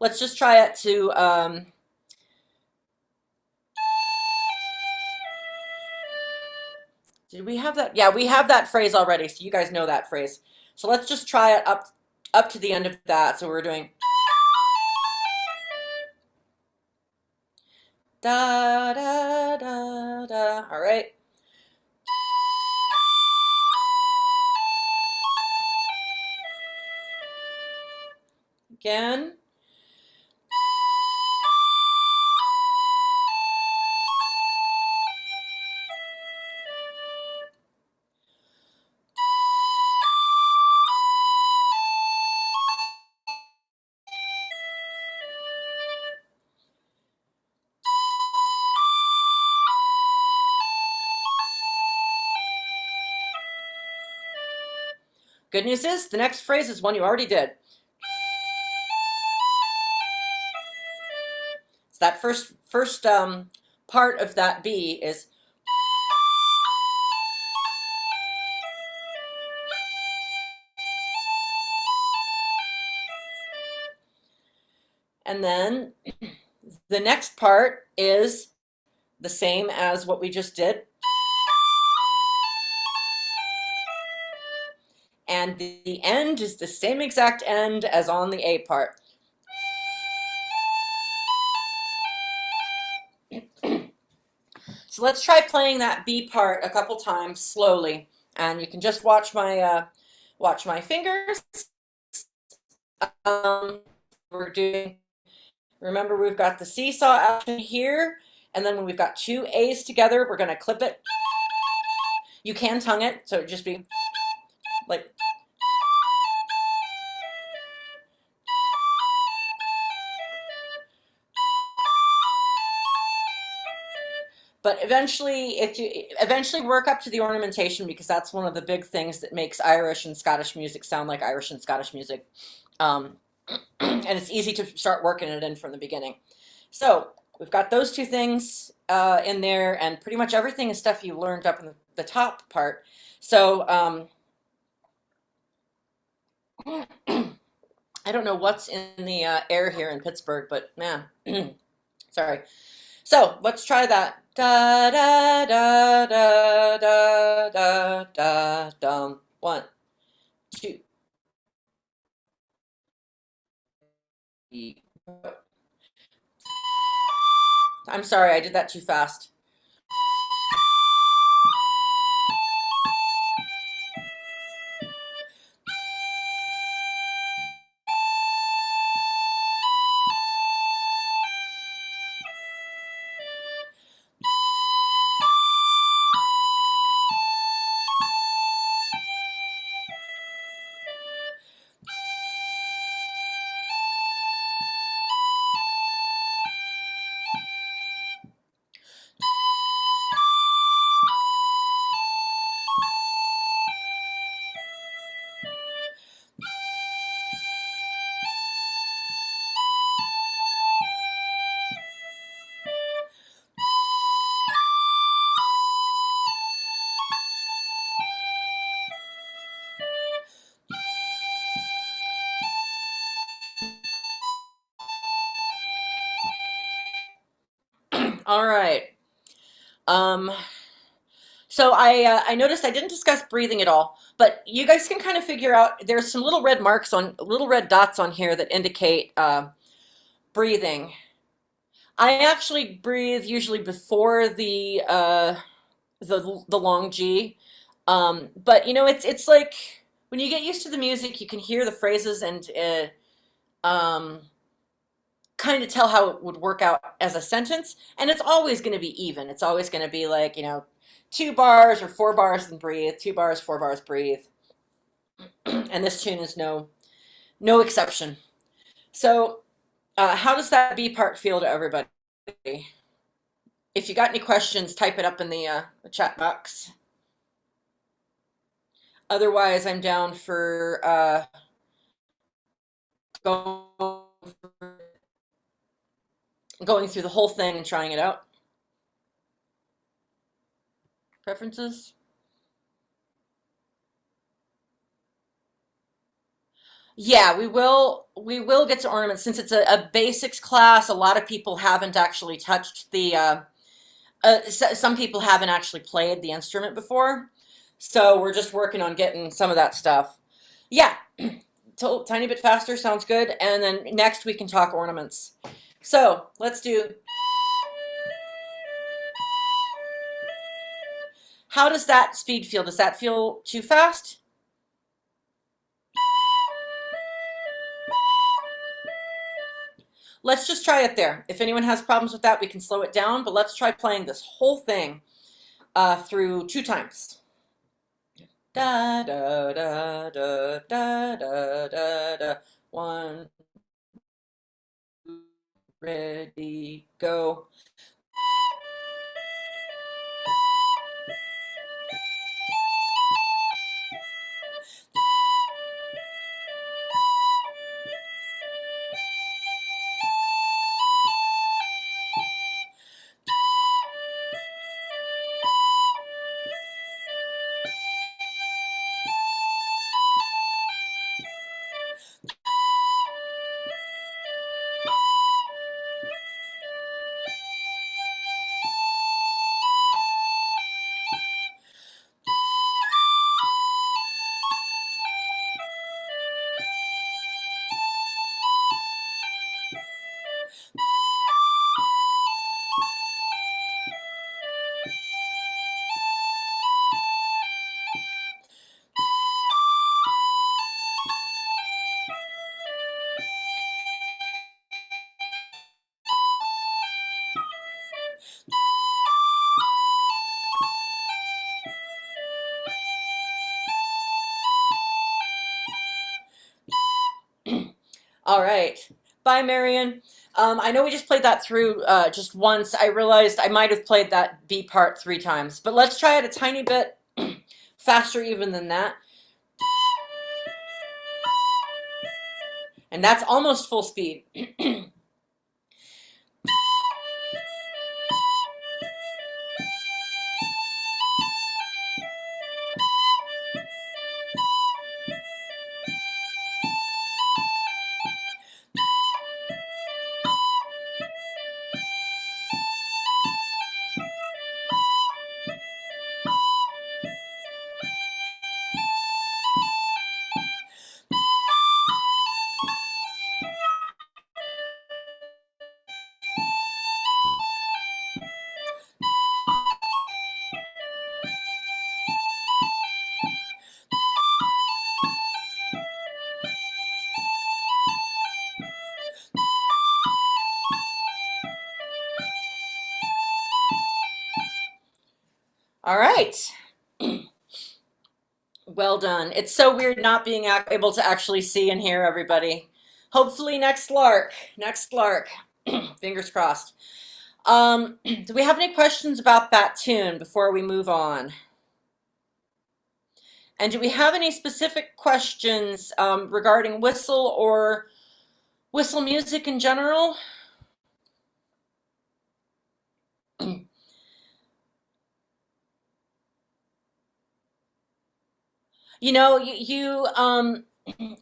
Let's just try it to. Did we have that? Yeah, we have that phrase already, so you guys know that phrase. So let's just try it up to the end of that. So we're doing da da da da. All right. Again. Good news is the next phrase is one you already did. So that first part of that B is. And then the next part is the same as what we just did. And the end is the same exact end as on the A part. So let's try playing that B part a couple times slowly, and you can just watch my fingers. We're doing. Remember, we've got the seesaw action here, and then when we've got two A's together, we're going to clip it. You can tongue it, so it'd just be. like. But eventually, if you eventually work up to the ornamentation, because that's one of the big things that makes Irish and Scottish music sound like Irish and Scottish music. And it's easy to start working it in from the beginning. So we've got those two things in there, and pretty much everything is stuff you learned up in the top part. So I don't know what's in the air here in Pittsburgh, but man, sorry. So let's try that. Da da da da da da da dum. 1, 2. I'm sorry, I did that too fast. All right. So I noticed I didn't discuss breathing at all, but you guys can kind of figure out there's some little red marks on little red dots on here that indicate breathing. I actually breathe usually before the long G, but you know it's like when you get used to the music, you can hear the phrases and kind of tell how it would work out as a sentence, and it's always going to be even. It's always going to be like, you know, 2 bars or 4 bars and breathe, 2 bars, 4 bars, breathe. And this tune is no exception. So how does that B part feel to everybody? If you got any questions, type it up in the chat box. Otherwise, I'm down for going through the whole thing and trying it out. Preferences? Yeah, we will get to ornaments since it's a basics class. A lot of people haven't actually touched the some people haven't actually played the instrument before. So we're just working on getting some of that stuff. Yeah, tiny bit faster sounds good. And then next we can talk ornaments. So let's do. How does that speed feel? Does that feel too fast? Let's just try it there. If anyone has problems with that, we can slow it down, but let's try playing this whole thing through 2 times. Da da da da da da da da. 1, ready, go. All right. Bye, Marion. I know we just played that through just once. I realized I might have played that B part 3 times, but let's try it a tiny bit faster even than that. And that's almost full speed. All right. Well done. It's so weird not being able to actually see and hear everybody. Hopefully next Lark. Next Lark. Fingers crossed. Do we have any questions about that tune before we move on? And do we have any specific questions regarding whistle or whistle music in general? You know,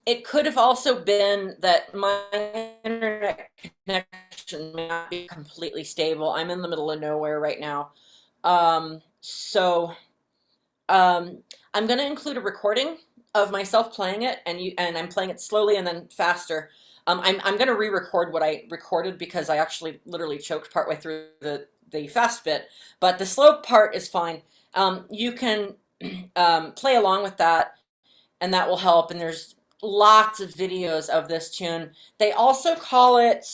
it could have also been that my internet connection may not be completely stable. I'm in the middle of nowhere right now. So I'm going to include a recording of myself playing it, and I'm playing it slowly and then faster. I'm going to re-record what I recorded because I actually literally choked partway through the fast bit, but the slow part is fine. You can play along with that, and that will help. And there's lots of videos of this tune. They also call it,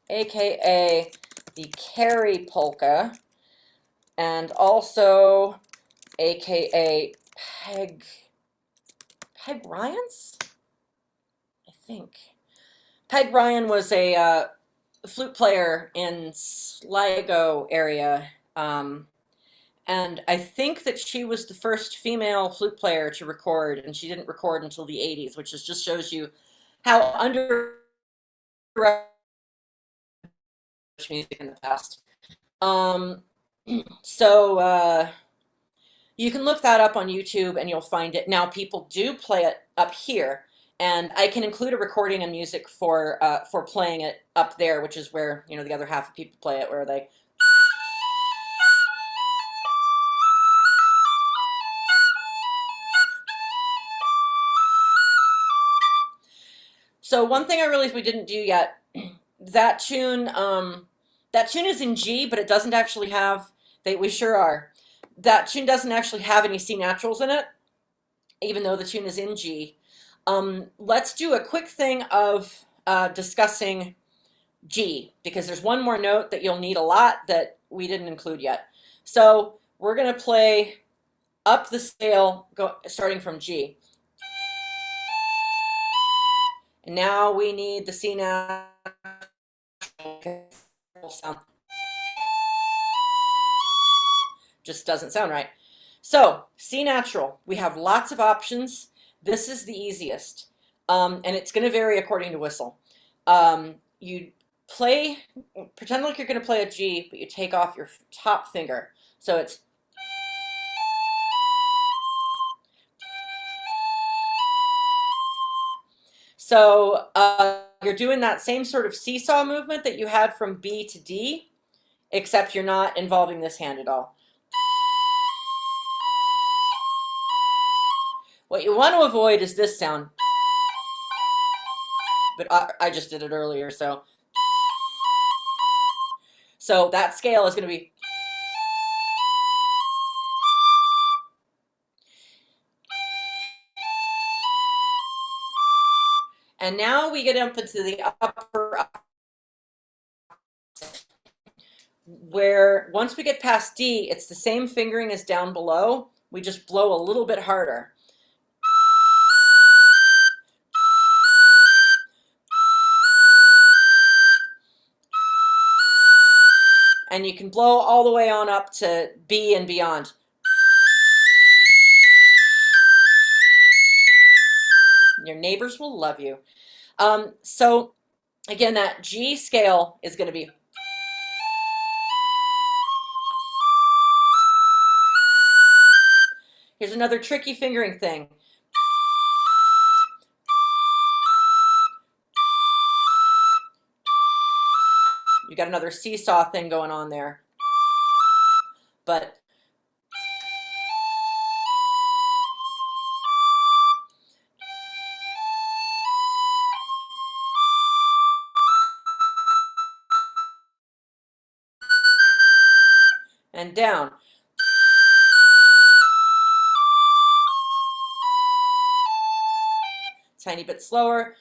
AKA the carry polka, and also AKA Peg Ryans, I think. Peg Ryan was a flute player in Sligo area. And I think that she was the first female flute player to record, and she didn't record until the 80s, which just shows you how under music in the past. So you can look that up on YouTube and you'll find it. Now people do play it up here, and I can include a recording and music for playing it up there, which is where, you know, the other half of people play it, where they. So one thing I realized we didn't do yet, that tune is in G, but it doesn't actually have, we sure are. That tune doesn't actually have any C naturals in it, even though the tune is in G. Let's do a quick thing of discussing G, because there's one more note that you'll need a lot that we didn't include yet. So we're going to play up the scale, starting from G. And now we need the C natural sound. Just doesn't sound right. So C natural, we have lots of options. This is the easiest, and it's going to vary according to whistle. You pretend like you're going to play a G, but you take off your top finger. So it's. So you're doing that same sort of seesaw movement that you had from B to D, except you're not involving this hand at all. What you want to avoid is this sound. But I just did it earlier, so. So that scale is going to be. And now we get up into the upper, where once we get past D, it's the same fingering as down below. We just blow a little bit harder. and you can blow all the way on up to B and beyond. Your neighbors will love you. So again, that G scale is going to be. Here's another tricky fingering thing. You got another seesaw thing going on there. But and down. Tiny bit slower.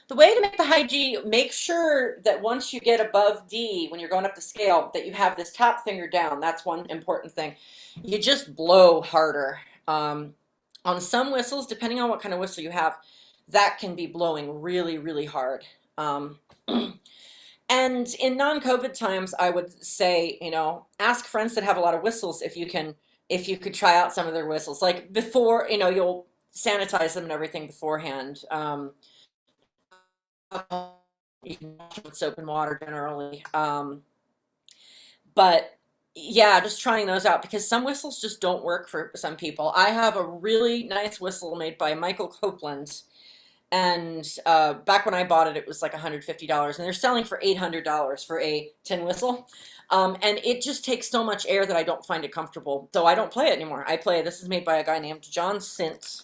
The way to make the high G, make sure that once you get above D, when you're going up the scale, that you have this top finger down. That's one important thing. You just blow harder. On some whistles, depending on what kind of whistle you have, that can be blowing really, really hard. And in non-COVID times, I would say, you know, ask friends that have a lot of whistles if you could try out some of their whistles. Like before, you know, you'll sanitize them and everything beforehand. You can wash them with soap and water generally. But yeah, just trying those out because some whistles just don't work for some people. I have a really nice whistle made by Michael Copeland. And back when I bought it, it was like $150, and they're selling for $800 for a tin whistle. And it just takes so much air that I don't find it comfortable. So I don't play it anymore. I play, this is made by a guy named John Sint.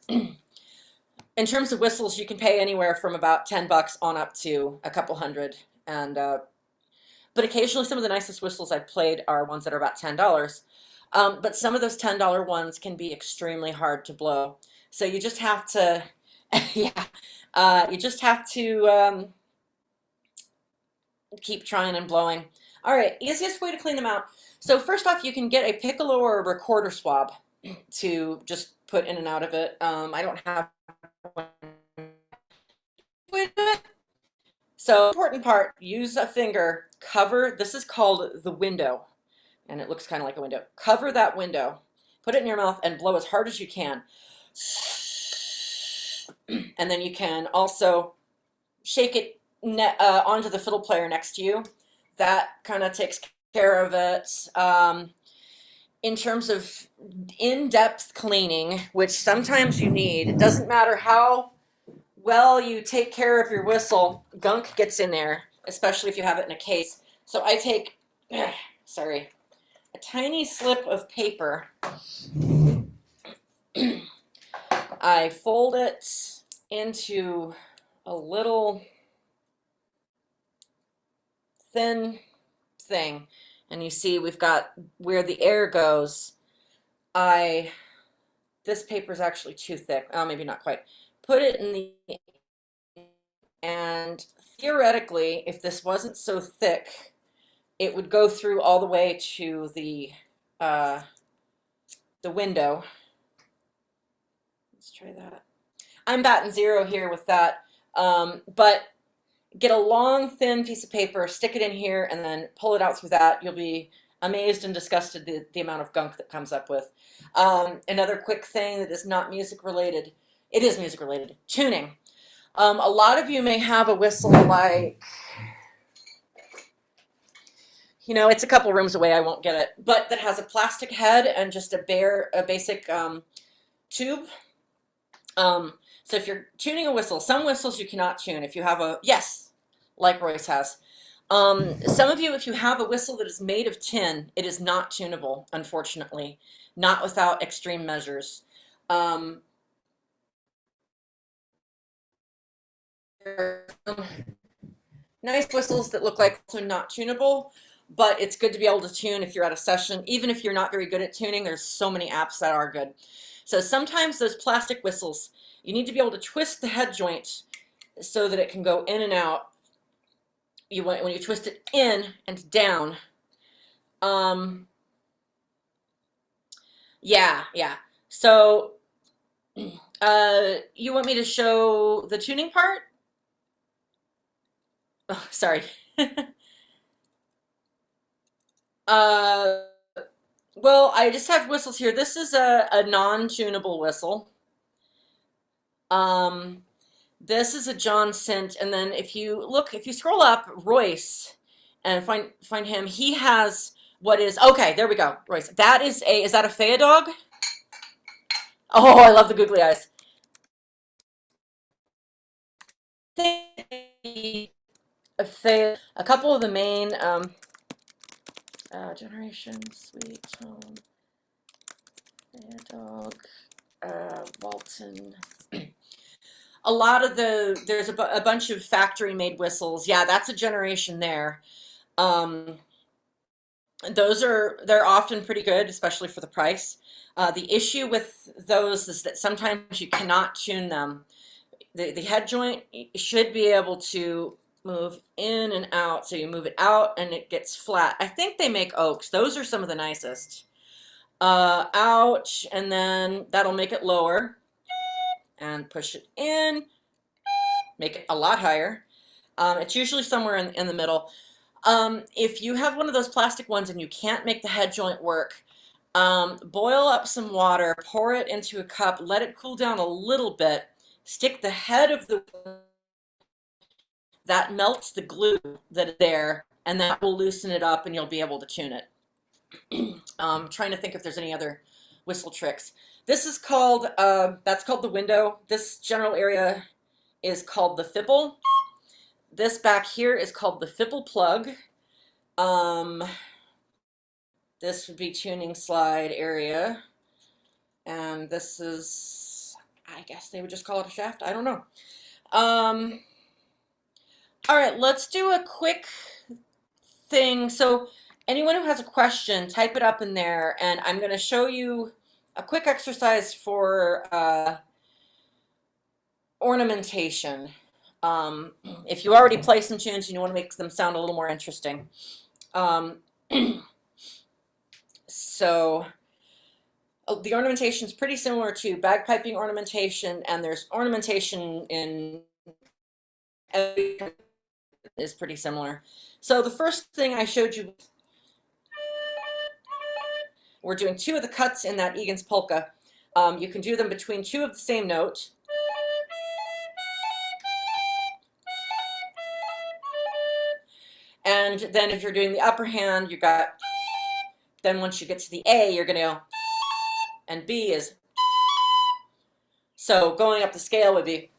In terms of whistles, you can pay anywhere from about 10 bucks on up to a couple hundred. And but occasionally some of the nicest whistles I've played are ones that are about $10. But some of those $10 ones can be extremely hard to blow. So you just have to, yeah, you just have to keep trying and blowing. All right, easiest way to clean them out. So first off, you can get a piccolo or a recorder swab to just put in and out of it. I don't have one. So important part, use a finger, cover, this is called the window, and it looks kind of like a window. Cover that window, put it in your mouth and blow as hard as you can. And then you can also shake it onto the fiddle player next to you. That kind of takes care of it. In terms of in-depth cleaning, which sometimes you need, it doesn't matter how well you take care of your whistle, gunk gets in there, especially if you have it in a case. So I take, sorry, a tiny slip of paper. I fold it into a little thin thing, and you see we've got where the air goes. This paper is actually too thick. Oh, maybe not quite. Put it in the, and theoretically, if this wasn't so thick, it would go through all the way to the window. Let's try that. I'm batting zero here with that, but get a long, thin piece of paper, stick it in here, and then pull it out through that. You'll be amazed and disgusted the amount of gunk that comes up with. Another quick thing that is not music related, it is music related, tuning. A lot of you may have a whistle like, you know, it's a couple rooms away, I won't get it, but that has a plastic head and just a basic tube. So if you're tuning a whistle, some whistles you cannot tune. If you have a, yes, like Royce has. Some of you, if you have a whistle that is made of tin, it is not tunable, unfortunately, not without extreme measures. Nice whistles that look like also not tunable, but it's good to be able to tune if you're at a session. Even if you're not very good at tuning, there's so many apps that are good. So sometimes those plastic whistles, you need to be able to twist the head joint so that it can go in and out. You want when you twist it in and down. Yeah, yeah. So, you want me to show the tuning part? Oh, sorry. Uh, well, I just have whistles here. This is a non-tunable whistle. Um, this is a John Sint, and then if you scroll up, Royce, and find him, he has what is okay. There we go, Royce. Is that a Faya dog? Oh, I love the googly eyes. A couple of the main Generation, Sweet Home, Faya dog, Walton. A lot of there's a bunch of factory made whistles. Yeah, that's a generation there. Um, they're often pretty good, especially for the price. The issue with those is that sometimes you cannot tune them. The head joint should be able to move in and out. So you move it out and it gets flat. I think they make oaks. Those are some of the nicest. Out, and then that'll make it lower. And push it in, make it a lot higher. It's usually somewhere in the middle. If you have one of those plastic ones and you can't make the head joint work, boil up some water, pour it into a cup, let it cool down a little bit, stick the head of that melts the glue that is there, and that will loosen it up and you'll be able to tune it. Trying to think if there's any other whistle tricks. This is called, that's called the window. This general area is called the fipple. This back here is called the fipple plug. This would be tuning slide area. And this is, I guess they would just call it a shaft. I don't know. All right, let's do a quick thing. So anyone who has a question, type it up in there, and I'm going to show you a quick exercise for ornamentation. If you already play some tunes and you want to make them sound a little more interesting. So the ornamentation is pretty similar to bagpiping ornamentation, and there's ornamentation in every is pretty similar. So the first thing I showed you, we're doing two of the cuts in that Egan's polka. You can do them between two of the same note. And then if you're doing the upper hand, you got, then once you get to the A, you're going to go, and B is, so going up the scale would be,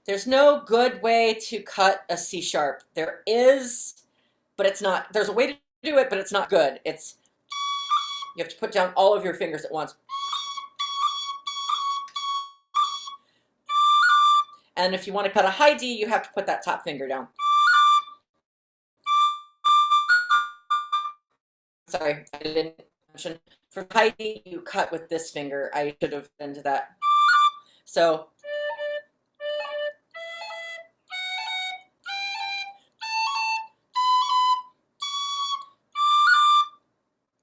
there's no good way to cut a C sharp. There is, but it's not, there's a way to do it, but it's not good. It's, you have to put down all of your fingers at once. And if you want to cut a high D, you have to put that top finger down. Sorry, I didn't mention. For high D, you cut with this finger. I should have been to that. So,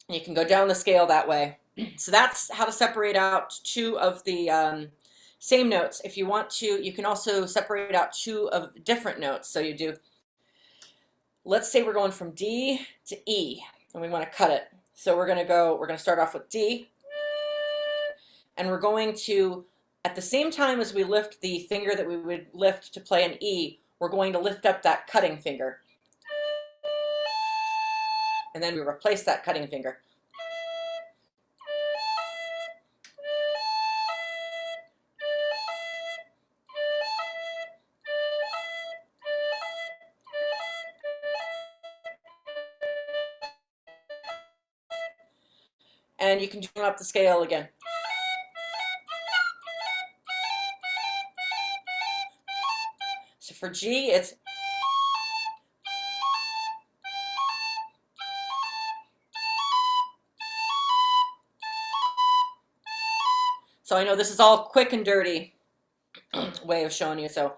you can go down the scale that way. So that's how to separate out two of the same notes. If you want to, you can also separate out two of different notes. So you do, let's say we're going from D to E, and we want to cut it. So we're going to start off with D, and we're going to, at the same time as we lift the finger that we would lift to play an E, we're going to lift up that cutting finger. And then we replace that cutting finger. And you can turn up the scale again. So for G, it's, So I know this is all quick and dirty way of showing you. So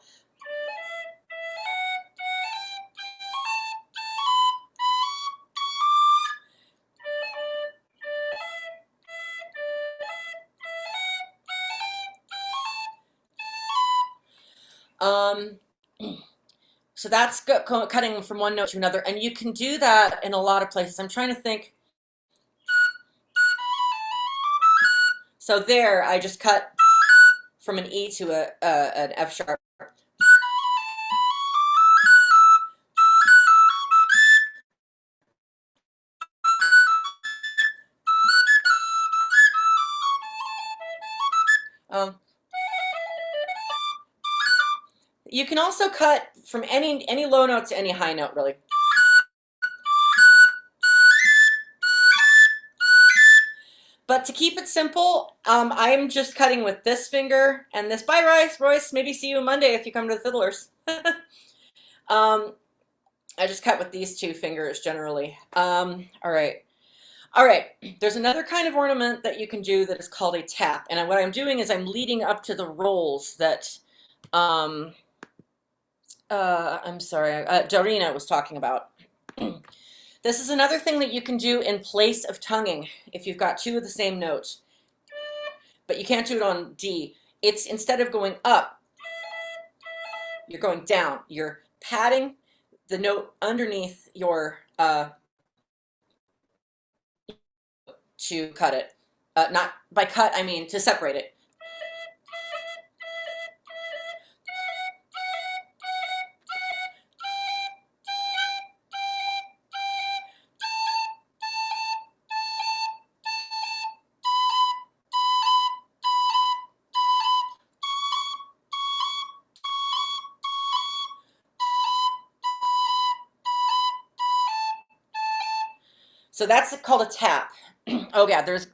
um, so that's cutting from one note to another, and you can do that in a lot of places. I'm trying to think. So there, I just cut from an E to an F sharp. Um, you can also cut from any low note to any high note, really. But to keep it simple, I'm just cutting with this finger and this. Bye, Royce. Maybe see you Monday if you come to the Fiddlers. I just cut with these two fingers generally. All right. All right. There's another kind of ornament that you can do that is called a tap. And what I'm doing is I'm leading up to the rolls that I'm sorry, Dorina was talking about. This is another thing that you can do in place of tonguing if you've got two of the same note. But you can't do it on D. It's instead of going up, you're going down. You're patting the note underneath your to cut it. Not by cut, I mean to separate it. So that's called a tap. Oh yeah, there's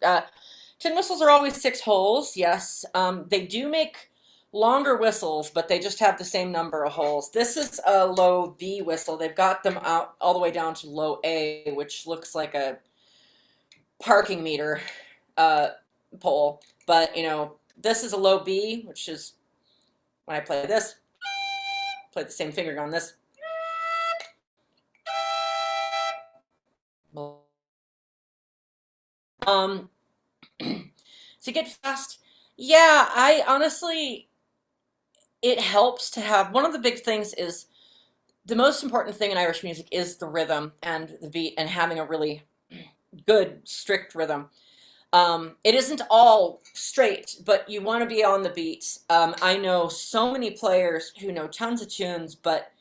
tin whistles are always 6 holes. Yes, they do make longer whistles, but they just have the same number of holes. This is a low B whistle. They've got them out all the way down to low A, which looks like a parking meter pole. But you know, this is a low B, which is when I play this, play the same finger on this. To get fast, yeah, I honestly, it helps to have, one of the big things is the most important thing in Irish music is the rhythm and the beat and having a really good, strict rhythm. It isn't all straight, but you want to be on the beat. I know so many players who know tons of tunes, but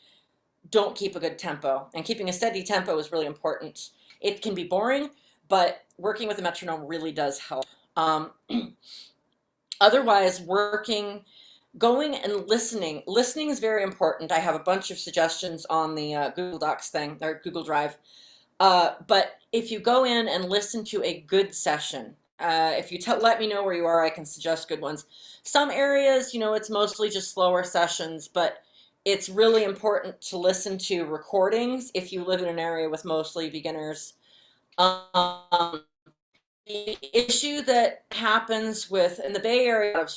don't keep a good tempo. And keeping a steady tempo is really important. It can be boring, but working with a metronome really does help. Otherwise, going and listening. Listening is very important. I have a bunch of suggestions on the Google Docs thing, or Google Drive. But if you go in and listen to a good session, if you let me know where you are, I can suggest good ones. Some areas, you know, it's mostly just slower sessions, but it's really important to listen to recordings if you live in an area with mostly beginners. The issue that happens in the Bay Area of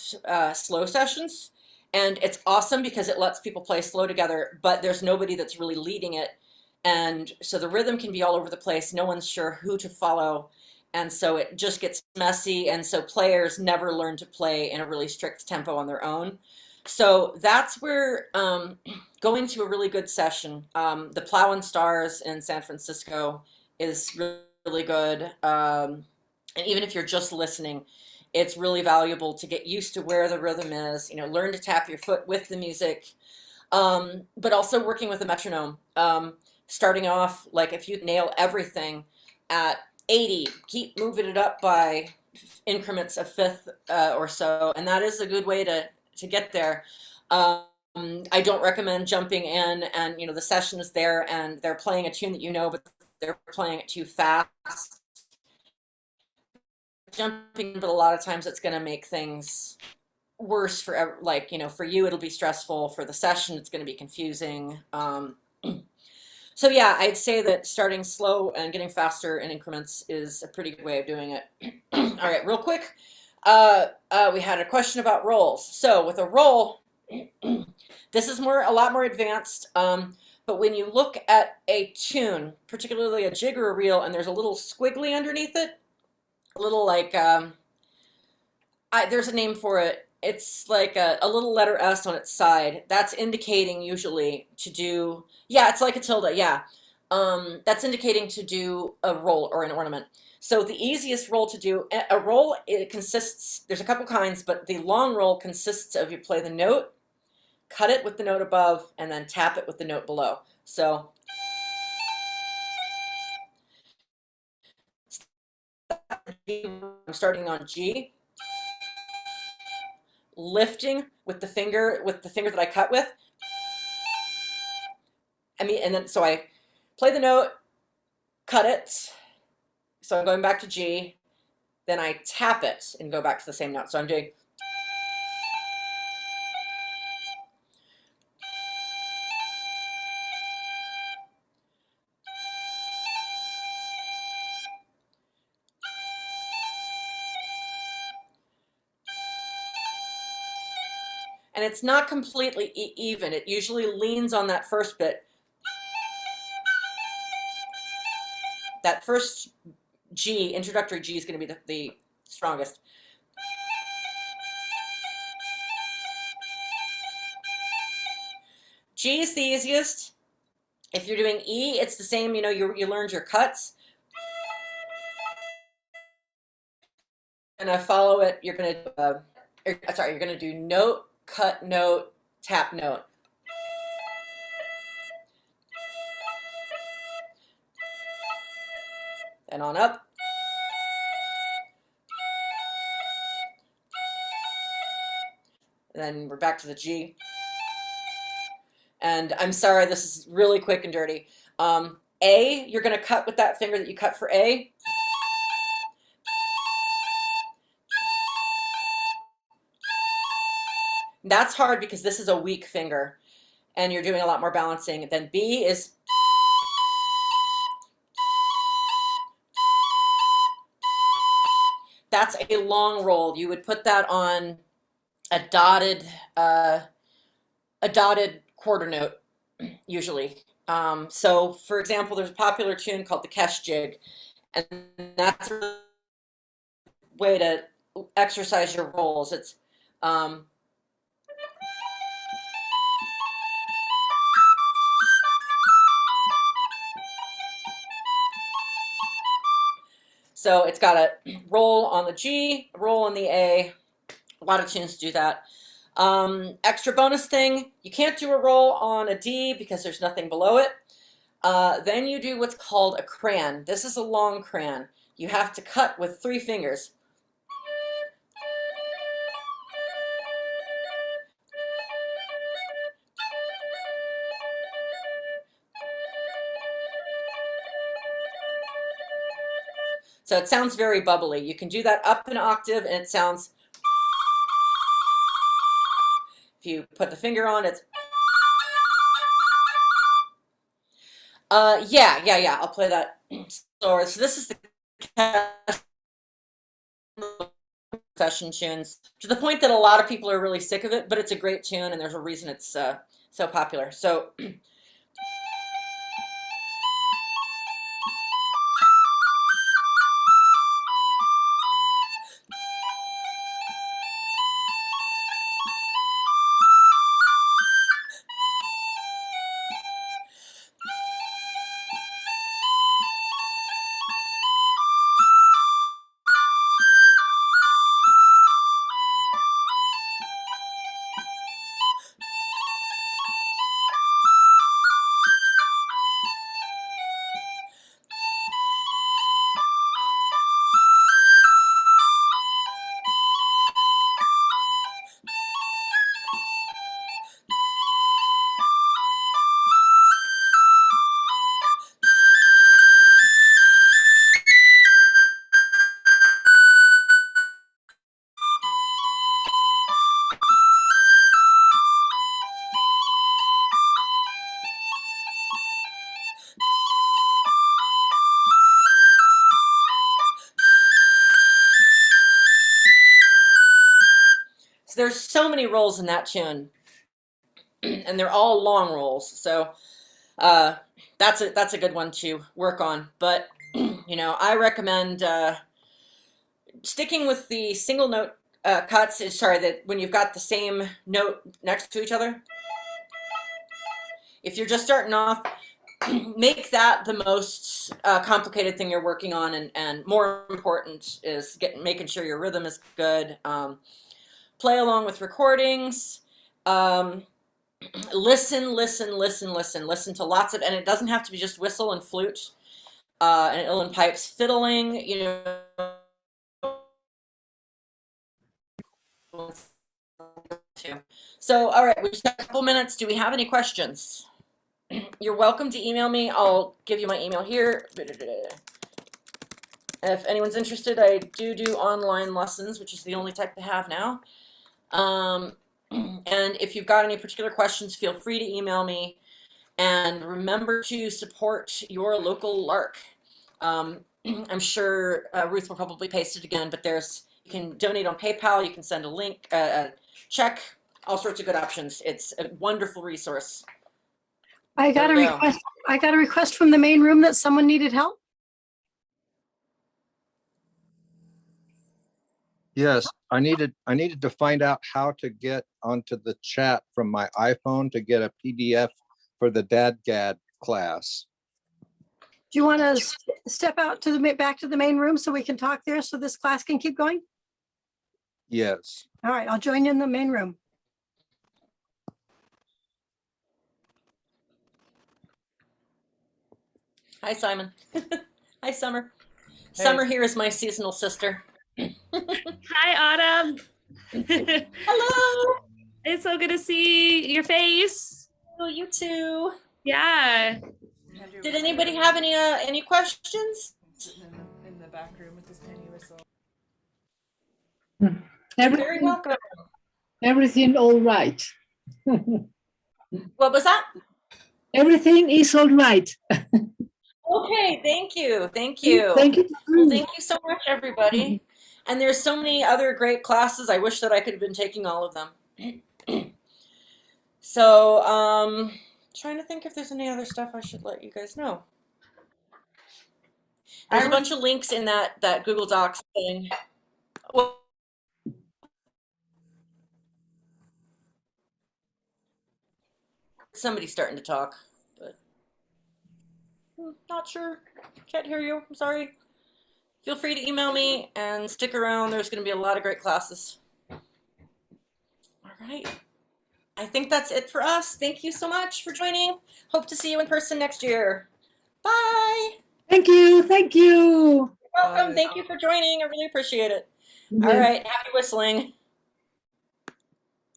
slow sessions, and it's awesome because it lets people play slow together, but there's nobody that's really leading it. And so the rhythm can be all over the place. No one's sure who to follow. And so it just gets messy. And so players never learn to play in a really strict tempo on their own. So that's where going to a really good session, the Plowin' Stars in San Francisco is really good. And even if you're just listening, it's really valuable to get used to where the rhythm is, you know, learn to tap your foot with the music, but also working with a metronome. Starting off, like if you nail everything at 80, keep moving it up by increments of fifth or so, and that is a good way to get there. I don't recommend jumping in and, you know, the session is there and they're playing a tune that you know, but they're playing it too fast. Jumping, but a lot of times it's going to make things worse for, like, you know, for you it'll be stressful, for the session it's going to be confusing. So yeah, I'd say that starting slow and getting faster in increments is a pretty good way of doing it. All right, real quick, We had a question about rolls. So with a roll, this is a lot more advanced. But when you look at a tune, particularly a jig or a reel, and there's a little squiggly underneath it, a little like there's a name for it. It's like a little letter S on its side. That's indicating usually to do, yeah, it's like a tilde, yeah. That's indicating to do a roll or an ornament. So the easiest roll to do, a roll, it consists, there's a couple kinds, but the long roll consists of you play the note, cut it with the note above, and then tap it with the note below. So I'm starting on G, lifting with the finger that I cut with. And then so I play the note, cut it. So I'm going back to G, then I tap it and go back to the same note. So I'm doing. And it's not completely even. It usually leans on that first bit. That first G, introductory G, is going to be the strongest. G is the easiest. If you're doing E, it's the same. You know, you learned your cuts. And I follow it. You're going to you're going to do note, cut, note, tap, note. Then on up. And then we're back to the G. And I'm sorry, this is really quick and dirty. A, you're going to cut with that finger that you cut for A. That's hard because this is a weak finger and you're doing a lot more balancing. Then B is. That's a long roll. You would put that on a dotted quarter note, usually. So, for example, there's a popular tune called the Kesh Jig, and that's a way to exercise your rolls. It's so it's got a roll on the G, roll on the A. A lot of tunes do that. Extra bonus thing, you can't do a roll on a D because there's nothing below it. Then you do what's called a cran. This is a long cran. You have to cut with 3 fingers. So it sounds very bubbly. You can do that up an octave and it sounds, if you put the finger on it, yeah, I'll play that. So this is the session tunes, to the point that a lot of people are really sick of it, but it's a great tune and there's a reason it's so popular. So there's so many rolls in that tune, and they're all long rolls. So that's a good one to work on. But I recommend sticking with the single note cuts. Sorry, that when you've got the same note next to each other. If you're just starting off, make that the most complicated thing you're working on, and more important is making sure your rhythm is good. Play along with recordings. Listen to lots of, and it doesn't have to be just whistle and flute and uilleann pipes, fiddling, So, all right, we just got a couple minutes. Do we have any questions? You're welcome to email me. I'll give you my email here. If anyone's interested, I do online lessons, which is the only type I have now. And if you've got any particular questions, feel free to email me. And remember to support your local Lark. I'm sure Ruth will probably paste it again, but you can donate on PayPal, you can send a link, a check, all sorts of good options. It's a wonderful resource. I got a request from the main room that someone needed help. Yes, I needed to find out how to get onto the chat from my iPhone to get a PDF for the DadGad class. Do you want to step out to back to the main room so we can talk there so this class can keep going? Yes. All right, I'll join you in the main room. Hi, Simon. Hi, Summer. Hey. Summer here is my seasonal sister. Hi, Autumn. Hello. It's so good to see your face. Oh, you too. Yeah. Did anybody have any questions? In the back room with this tiny whistle. Very welcome. Everything all right. What was that? Everything is all right. Okay, thank you. Thank you. Thank you. Well, thank you so much, everybody. And there's so many other great classes. I wish that I could have been taking all of them. So, trying to think if there's any other stuff I should let you guys know. There's a bunch of links in that Google Docs thing. Well, somebody's starting to talk, but not sure. Can't hear you. I'm sorry. Feel free to email me and stick around. There's going to be a lot of great classes. All right. I think that's it for us. Thank you so much for joining. Hope to see you in person next year. Bye. Thank you. Thank you. You're welcome. Thank you for joining. I really appreciate it. All right. Happy whistling.